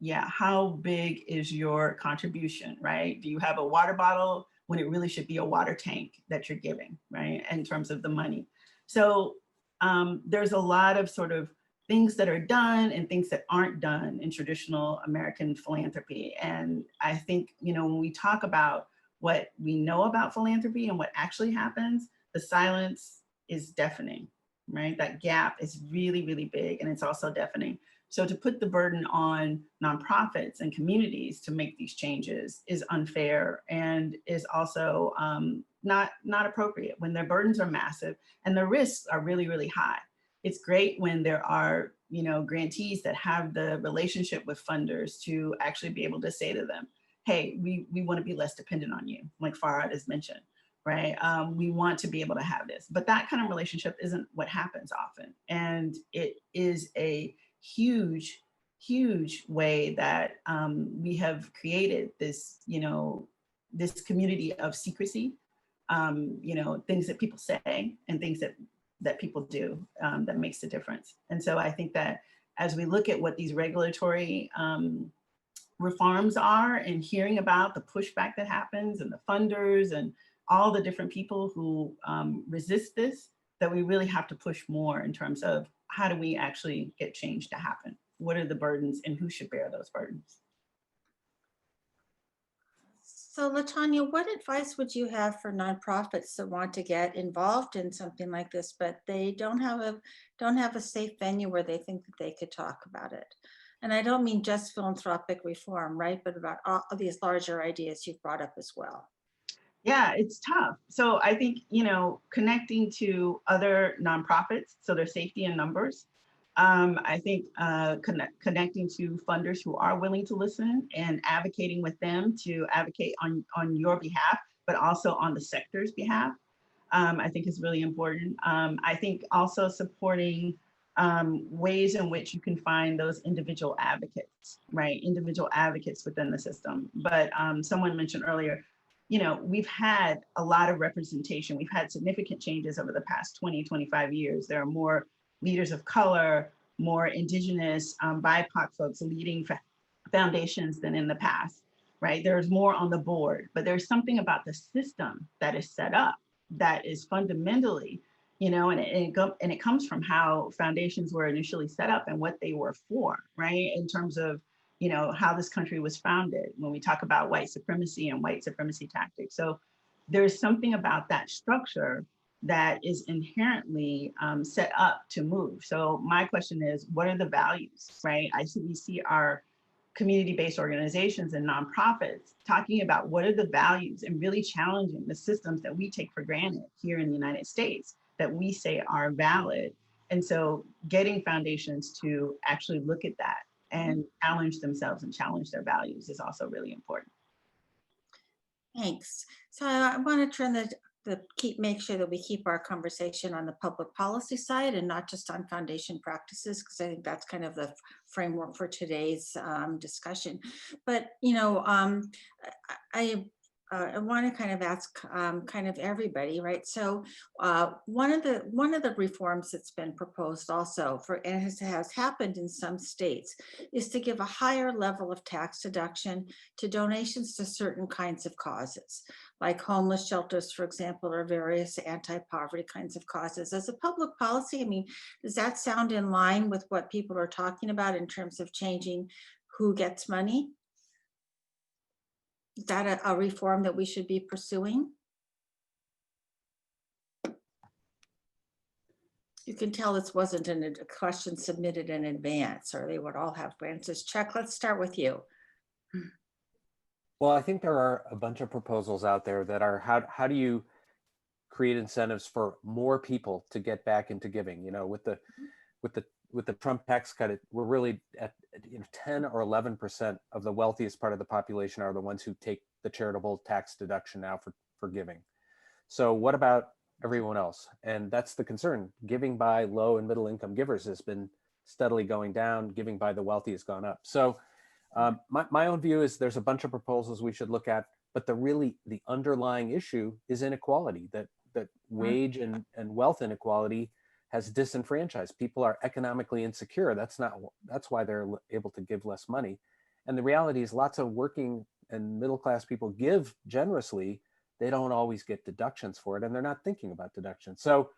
yeah, how big is your contribution, right? Do you have a water bottle when it really should be a water tank that you're giving, right? In terms of the money. So there's a lot of sort of things that are done and things that aren't done in traditional American philanthropy. And I think, when we talk about what we know about philanthropy and what actually happens, the silence is deafening, right? That gap is really, really big, and it's also deafening. So to put the burden on nonprofits and communities to make these changes is unfair and is also not appropriate when their burdens are massive and the risks are really, really high. It's great when there are, grantees that have the relationship with funders to actually be able to say to them, hey, we want to be less dependent on you, like Farhad has mentioned, right? We want to be able to have this, but that kind of relationship isn't what happens often. And it is a huge, huge way that we have created this, this community of secrecy, things that people say and things that people do that makes a difference. And so I think that as we look at what these regulatory reforms are and hearing about the pushback that happens and the funders and all the different people who resist this, that we really have to push more in terms of how do we actually get change to happen? What are the burdens and who should bear those burdens? So Latonya, what advice would you have for nonprofits that want to get involved in something like this, but they don't have a safe venue where they think that they could talk about it? And I don't mean just philanthropic reform, right? But about all of these larger ideas you've brought up as well. Yeah, it's tough. So I think, connecting to other nonprofits, so there's safety in numbers. I think connecting to funders who are willing to listen and advocating with them to advocate on your behalf, but also on the sector's behalf, I think is really important. I think also supporting ways in which you can find those individual advocates, right? Individual advocates within the system. But someone mentioned earlier, we've had a lot of representation. We've had significant changes over the past 20, 25 years. There are more leaders of color, more indigenous, BIPOC folks leading foundations than in the past, right? There's more on the board, but there's something about the system that is set up that is fundamentally, and it comes from how foundations were initially set up and what they were for, right? In terms of, how this country was founded when we talk about white supremacy and white supremacy tactics. So there's something about that structure that is inherently set up to move. So my question is, what are the values, right? We see our community-based organizations and nonprofits talking about what are the values and really challenging the systems that we take for granted here in the United States that we say are valid. And so getting foundations to actually look at that and challenge themselves and challenge their values is also really important. Thanks. So I want to turn make sure that we keep our conversation on the public policy side and not just on foundation practices, because I think that's kind of the framework for today's discussion. But, I want to kind of ask kind of everybody, right? So one of the reforms that's been proposed also and has happened in some states is to give a higher level of tax deduction to donations to certain kinds of causes, like homeless shelters, for example, or various anti-poverty kinds of causes. As a public policy, I mean, does that sound in line with what people are talking about in terms of changing who gets money? Is that a reform that we should be pursuing? You can tell this wasn't a question submitted in advance, or they would all have answers. Chuck, let's start with you. Well, I think there are a bunch of proposals out there that are how do you create incentives for more people to get back into giving? With the Trump tax cut, we're really at 10 or 11% of the wealthiest part of the population are the ones who take the charitable tax deduction now for giving. So what about everyone else? And that's the concern. Giving by low and middle income givers has been steadily going down. Giving by the wealthy has gone up. So my own view is there's a bunch of proposals we should look at, but the underlying issue is inequality, that wage and wealth inequality has disenfranchised. People are economically insecure. That's why they're able to give less money. And the reality is lots of working and middle-class people give generously. They don't always get deductions for it, and they're not thinking about deductions. So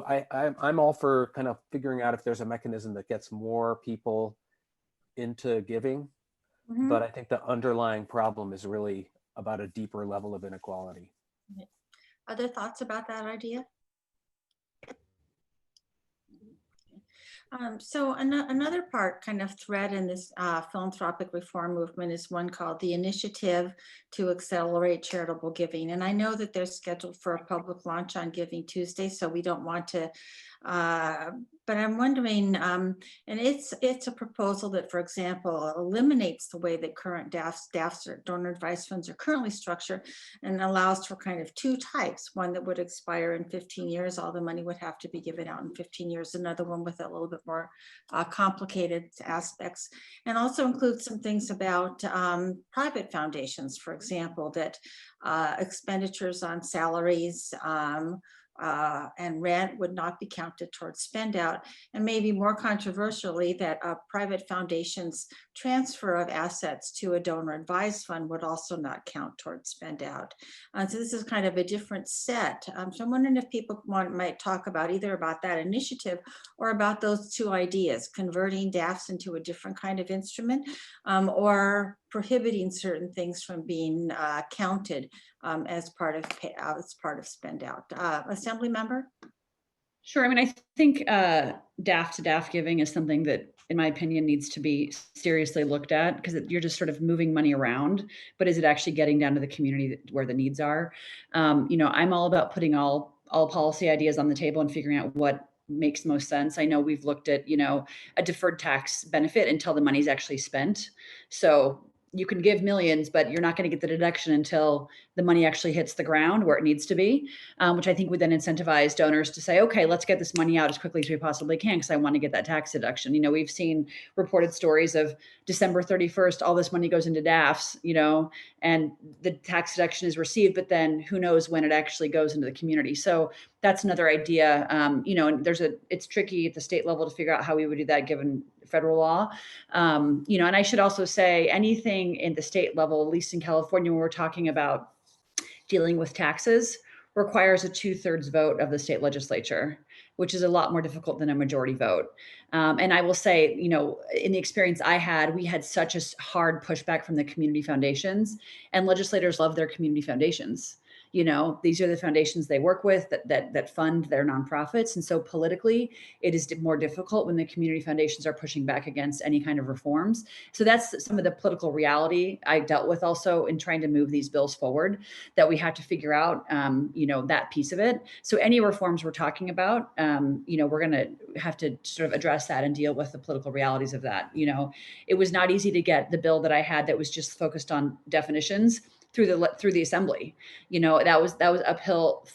I'm all for kind of figuring out if there's a mechanism that gets more people into giving. Mm-hmm. But I think the underlying problem is really about a deeper level of inequality. Other thoughts about that idea? So another kind of thread in this philanthropic reform movement is one called the Initiative to Accelerate Charitable Giving. And I know that they're scheduled for a public launch on Giving Tuesday, so we don't want to, but I'm wondering, and it's a proposal that, for example, eliminates the way that current DAFs or donor advised funds are currently structured and allows for kind of two types, one that would expire in 15 years, all the money would have to be given out in 15 years, another one with a little bit more complicated aspects, and also includes some things about private foundations, for example, that expenditures on salaries and rent would not be counted towards spend out, and maybe more controversially that a private foundation's transfer of assets to a donor advised fund would also not count towards spend out. So this is kind of a different set. So I'm wondering if people might talk about either about that initiative or about those two ideas, converting DAFs into a different kind of instrument, or prohibiting certain things from being counted as part of spend out. Assemblymember? Sure. I mean, I think DAF to DAF giving is something that, in my opinion, needs to be seriously looked at, because you're just sort of moving money around, but is it actually getting down to the community where the needs are? I'm all about putting all policy ideas on the table and figuring out what makes most sense. I know we've looked at, a deferred tax benefit until the money's actually spent. So you can give millions, but you're not going to get the deduction until the money actually hits the ground where it needs to be, which I think would then incentivize donors to say, okay, let's get this money out as quickly as we possibly can because I want to get that tax deduction. We've seen reported stories of December 31st, all this money goes into DAFs, and the tax deduction is received, but then who knows when it actually goes into the community. So that's another idea, and it's tricky at the state level to figure out how we would do that given federal law. And I should also say anything in the state level, at least in California, when we're talking about dealing with taxes, requires a 2/3 vote of the state legislature, which is a lot more difficult than a majority vote. And I will say, you know, in the experience I had, we had such a hard pushback from the community foundations, and legislators love their community foundations. You know, these are the foundations they work with that fund their nonprofits. And so politically, it is more difficult when the community foundations are pushing back against any kind of reforms. So that's some of the political reality I dealt with also in trying to move these bills forward, that we have to figure out, you know, that piece of it. So any reforms we're talking about, you know, we're going to have to sort of address that and deal with the political realities of that. You know, it was not easy to get the bill that I had that was just focused on definitions through the assembly. You know, that was uphill.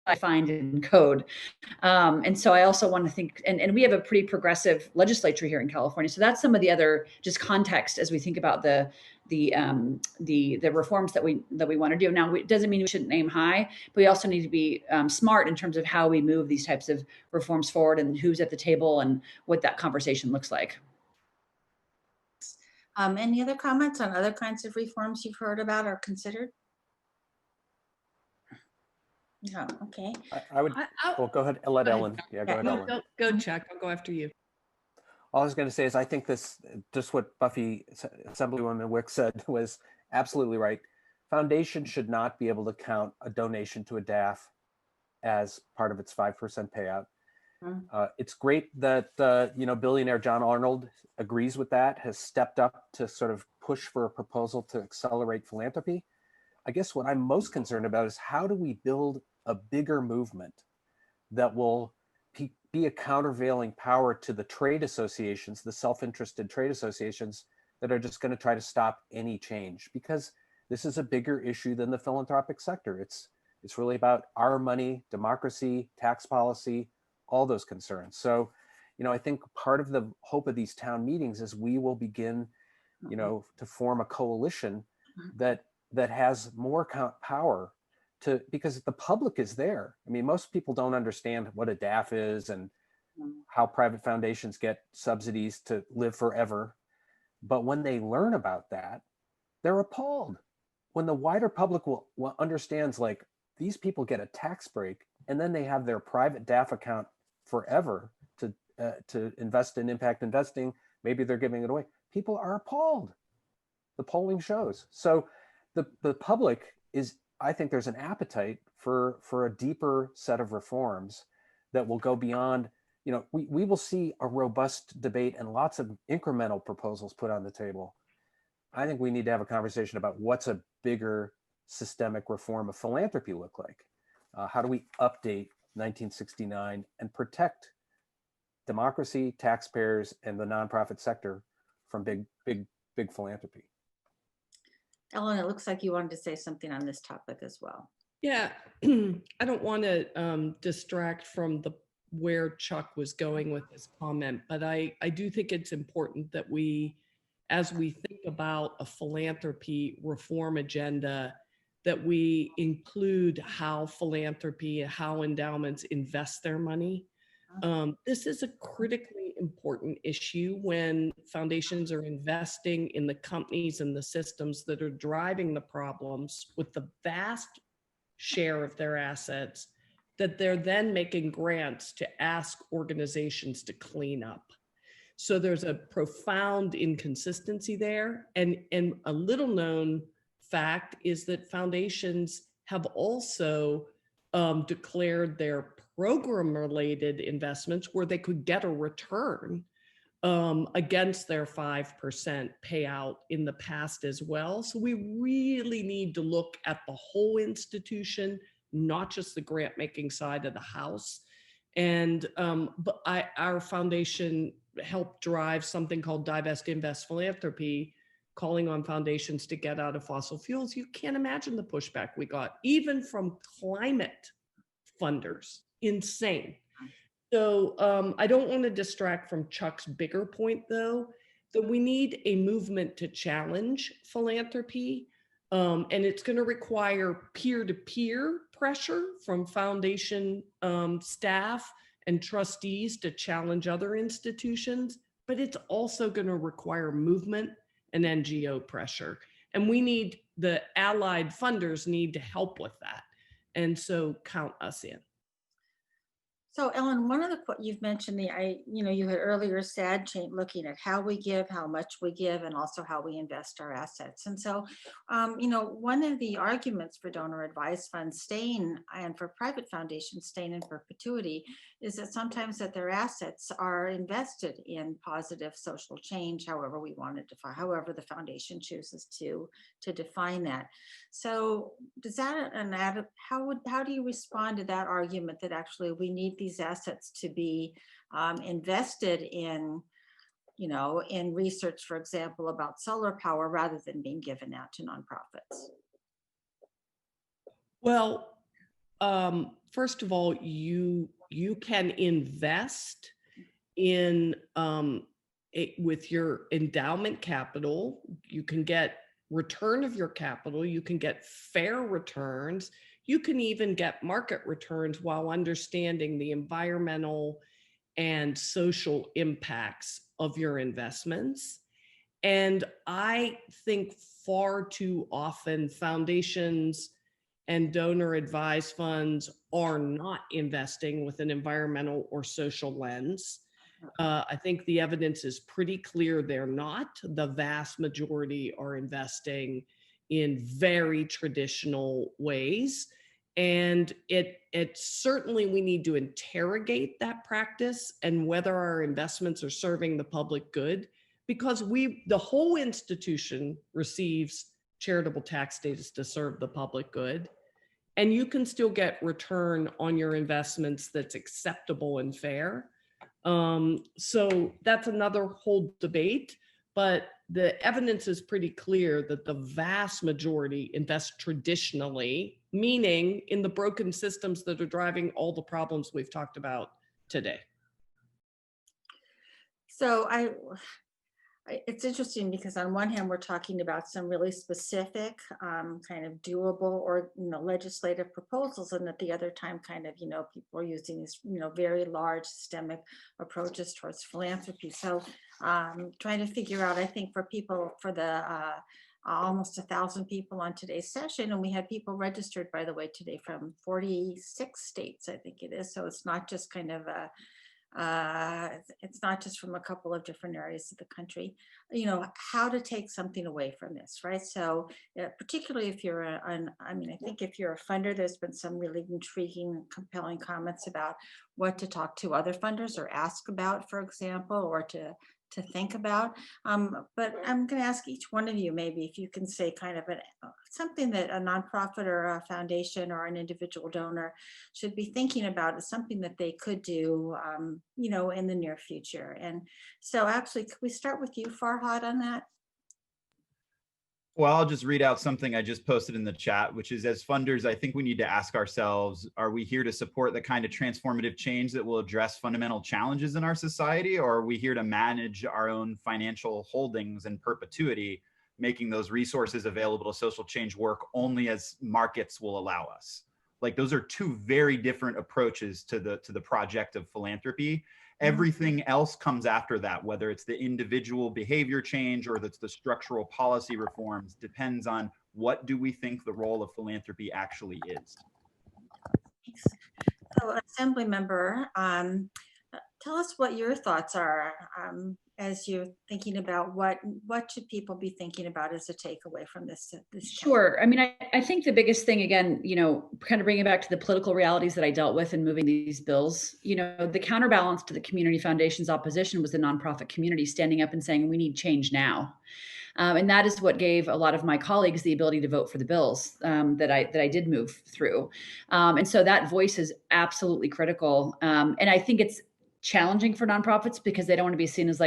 I find in code. And so I also want to think, and we have a pretty progressive legislature here in California. So that's some of the other just context as we think about the reforms that we want to do. Now, it doesn't mean we shouldn't aim high, but we also need to be smart in terms of how we move these types of reforms forward and who's at the table and what that conversation looks like. Any other comments on other kinds of reforms you've heard about or considered? No, okay. I would, well, go ahead and let Ellen. Yeah, go ahead, No, Ellen. go Chuck. I'll go after you. All I was going to say is I think this, just what Buffy, Assemblywoman Wicks said was absolutely right. Foundations should not be able to count a donation to a DAF as part of its 5% payout. It's great that, you know, billionaire John Arnold agrees with that, has stepped up to sort of push for a proposal to accelerate philanthropy. I guess what I'm most concerned about is how do we build a bigger movement that will be a countervailing power to the trade associations, the self-interested trade associations that are just going to try to stop any change, because this is a bigger issue than the philanthropic sector. It's really about our money, democracy, tax policy, all those concerns. So, you know, I think part of the hope of these town meetings is we will begin, you know, to form a coalition that has more power to, because the public is there. I mean, most people don't understand what a DAF is and how private foundations get subsidies to live forever. But when they learn about that, they're appalled. When the wider public will understands, like, these people get a tax break and then they have their private DAF account forever to invest in impact investing, maybe they're giving it away. People are appalled. The polling shows. So the public is, I think there's an appetite for a deeper set of reforms that will go beyond, you know, we will see a robust debate and lots of incremental proposals put on the table. I think we need to have a conversation about what's a bigger systemic reform of philanthropy look like. How do we update 1969 and protect democracy, taxpayers, and the nonprofit sector from big philanthropy? Ellen, it looks like you wanted to say something on this topic as well. Yeah, I don't want to distract from where Chuck was going with this comment, but I do think it's important that we, as we think about a philanthropy reform agenda, that we include how philanthropy, how endowments invest their money. This is a critically important issue when foundations are investing in the companies and the systems that are driving the problems with the vast share of their assets that they're then making grants to ask organizations to clean up. So there's a profound inconsistency there. And a little known fact is that foundations have also declared their program-related investments where they could get a return against their 5% payout in the past as well. So we really need to look at the whole institution, not just the grant-making side of the house. And but our foundation helped drive something called Divest, Invest Philanthropy, calling on foundations to get out of fossil fuels. You can't imagine the pushback we got, even from climate funders. Insane. So I don't want to distract from Chuck's bigger point, though, that we need a movement to challenge philanthropy. And it's going to require peer-to-peer pressure from foundation staff and trustees to challenge other institutions, but it's also going to require movement and NGO pressure. And we need, the allied funders need to help with that. And so count us in. So Ellen, one of the, you've mentioned you had earlier said looking at how we give, how much we give, and also how we invest our assets. And so, one of the arguments for donor advised funds staying and for private foundations staying in perpetuity is that sometimes that their assets are invested in positive social change, however we want to define, however the foundation chooses to define that. So does that, how do you respond to that argument that actually we need these assets to be invested in, in research, for example, about solar power rather than being given out to nonprofits? Well, first of all, you can invest in with your endowment capital. You can get return of your capital. You can get fair returns. You can even get market returns while understanding the environmental and social impacts of your investments. And I think far too often foundations and donor advised funds are not investing with an environmental or social lens. I think the evidence is pretty clear they're not. The vast majority are investing in very traditional ways. And it certainly, we need to interrogate that practice and whether our investments are serving the public good, because the whole institution receives charitable tax status to serve the public good. And you can still get return on your investments that's acceptable and fair. So that's another whole debate, but the evidence is pretty clear that the vast majority invest traditionally, meaning in the broken systems that are driving all the problems we've talked about today. So it's interesting because on one hand, we're talking about some really specific kind of doable or legislative proposals, and at the other time kind of people are using these very large systemic approaches towards philanthropy. So trying to figure out, I think for the almost 1,000 people on today's session, and we had people registered, by the way, today from 46 states, I think it is. So it's not just kind of it's not just from a couple of different areas of the country, how to take something away from this, right? So particularly if you're I think if you're a funder, there's been some really intriguing, compelling comments about what to talk to other funders or ask about, for example, or to think about. But I'm going to ask each one of you, maybe if you can say kind of something that a nonprofit or a foundation or an individual donor should be thinking about is something that they could do, in the near future. And so actually, could we start with you, Farhad, on that? Well, I'll just read out something I just posted in the chat, which is, as funders, I think we need to ask ourselves, are we here to support the kind of transformative change that will address fundamental challenges in our society? Or are we here to manage our own financial holdings in perpetuity, making those resources available to social change work only as markets will allow us? Like, those are two very different approaches to the project of philanthropy. Everything else comes after that, whether it's the individual behavior change or that's the structural policy reforms, depends on what do we think the role of philanthropy actually is. So, Assemblymember, tell us what your thoughts are as you're thinking about what should people be thinking about as a takeaway from this. Sure. I mean, I think the biggest thing, again, kind of bringing it back to the political realities that I dealt with in moving these bills, the counterbalance to the community foundation's opposition was the nonprofit community standing up and saying, we need change now. And that is what gave a lot of my colleagues the ability to vote for the bills that I did move through. And so that voice is absolutely critical. And I think it's challenging for nonprofits because they don't want to be seen as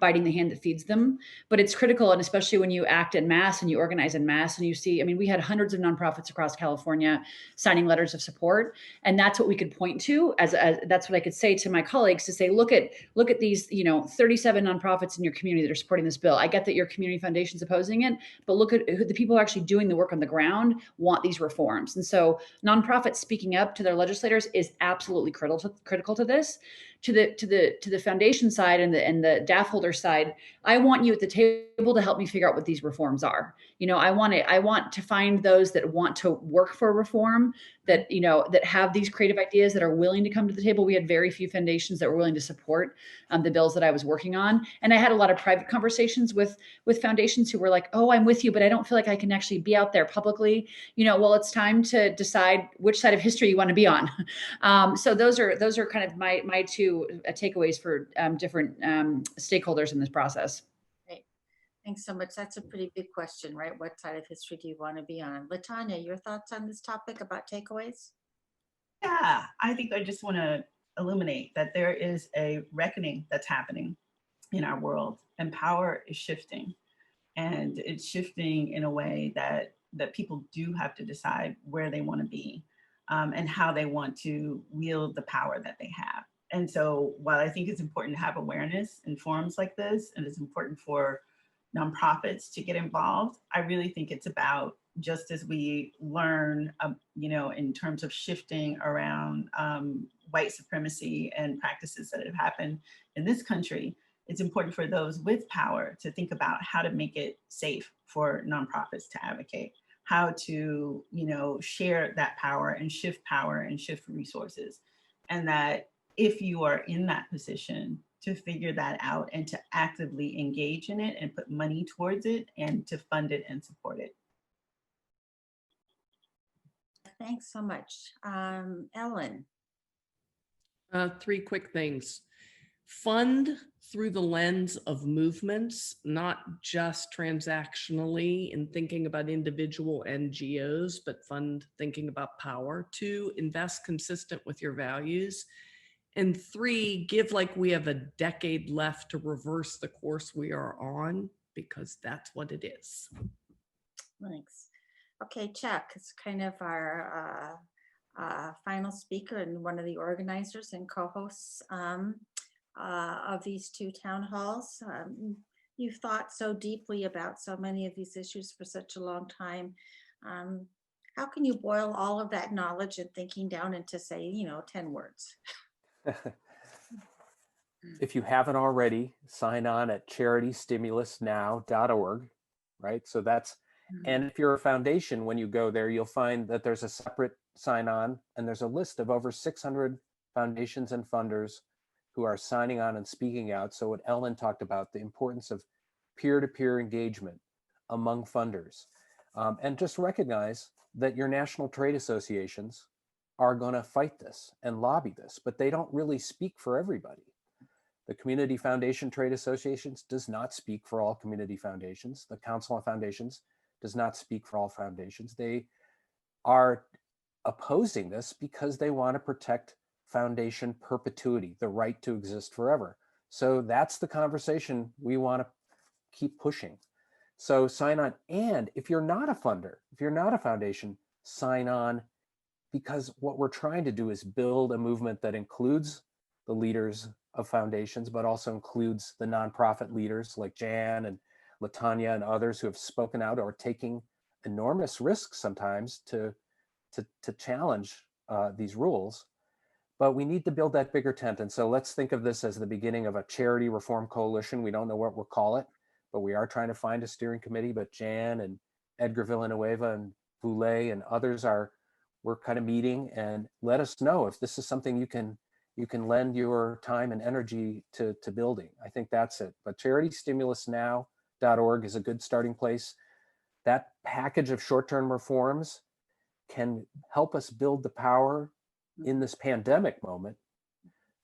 biting the hand that feeds them, but it's critical. And especially when you act en masse and you organize en masse and you see, we had hundreds of nonprofits across California signing letters of support. And that's what we could point to as that's what I could say to my colleagues to say, look at these, 37 nonprofits in your community that are supporting this bill. I get that your community foundation's opposing it, but look at who the people who are actually doing the work on the ground want these reforms. And so nonprofits speaking up to their legislators is absolutely critical to this. to the foundation side and the DAF holder side, I want you at the table to help me figure out what these reforms are. I want to find those that want to work for reform, that, that have these creative ideas, that are willing to come to the table. We had very few foundations that were willing to support the bills that I was working on. And I had a lot of private conversations with foundations who were like, oh, I'm with you, but I don't feel like I can actually be out there publicly. Well, it's time to decide which side of history you want to be on. So those are kind of my two takeaways for different stakeholders in this process. Great. Thanks so much. That's a pretty big question, right? What side of history do you want to be on? Latonya, your thoughts on this topic about takeaways? Yeah, I think I just want to illuminate that there is a reckoning that's happening in our world, and power is shifting. And it's shifting in a way that people do have to decide where they want to be, and how they want to wield the power that they have. And so while I think it's important to have awareness in forums like this, and it's important for nonprofits to get involved, I really think it's about, just as we learn, in terms of shifting around white supremacy and practices that have happened in this country, it's important for those with power to think about how to make it safe for nonprofits to advocate, how to, share that power and shift resources. And that if you are in that position, to figure that out and to actively engage in it and put money towards it and to fund it and support it. Thanks so much. Ellen. Three quick things. Fund through the lens of movements, not just transactionally in thinking about individual NGOs, but fund thinking about power. 2, invest consistent with your values. And 3, give like we have a decade left to reverse the course we are on, because that's what it is. Thanks. Okay, Chuck, it's kind of our final speaker and one of the organizers and co-hosts of these 2 town halls. You've thought so deeply about so many of these issues for such a long time. How can you boil all of that knowledge and thinking down into, say, 10 words? If you haven't already, sign on at charitystimulusnow.org, right? So that's, and if you're a foundation, when you go there, you'll find that there's a separate sign on, and there's a list of over 600 foundations and funders who are signing on and speaking out. So what Ellen talked about, the importance of peer-to-peer engagement among funders, and just recognize that your national trade associations are going to fight this and lobby this, but they don't really speak for everybody. The Community Foundation Trade Associations does not speak for all community foundations. The Council on Foundations does not speak for all foundations. They are opposing this because they want to protect foundation perpetuity, the right to exist forever. So that's the conversation we want to keep pushing. So sign on. And if you're not a funder, if you're not a foundation, sign on, because what we're trying to do is build a movement that includes the leaders of foundations, but also includes the nonprofit leaders like Jan and Latonya and others who have spoken out or taking enormous risks sometimes to challenge these rules. But we need to build that bigger tent. And so let's think of this as the beginning of a charity reform coalition. We don't know what we'll call it, but we are trying to find a steering committee. But Jan and Edgar Villanueva and Boulay and others we're kind of meeting, and let us know if this is something you can lend your time and energy to building. I think that's it. But charitystimulusnow.org is a good starting place. That package of short-term reforms can help us build the power in this pandemic moment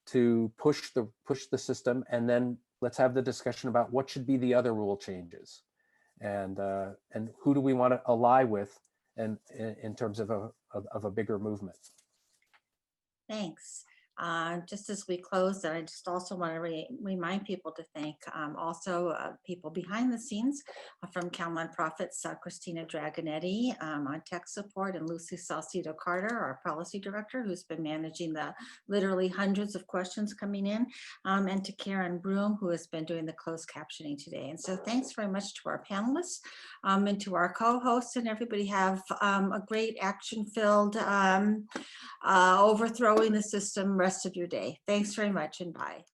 to push the system, and then let's have the discussion about what should be the other rule changes, and who do we want to ally with, and in terms of a bigger movement. Thanks. Just as we close, I just also want to remind people to thank people behind the scenes from CalNonprofits, Christina Dragonetti on tech support, and Lucy Salcido Carter, our policy director, who's been managing the literally hundreds of questions coming in, and to Karen Broom, who has been doing the closed captioning today. And so thanks very much to our panelists and to our co-hosts, and everybody have a great action-filled overthrowing the system rest of your day. Thanks very much and bye.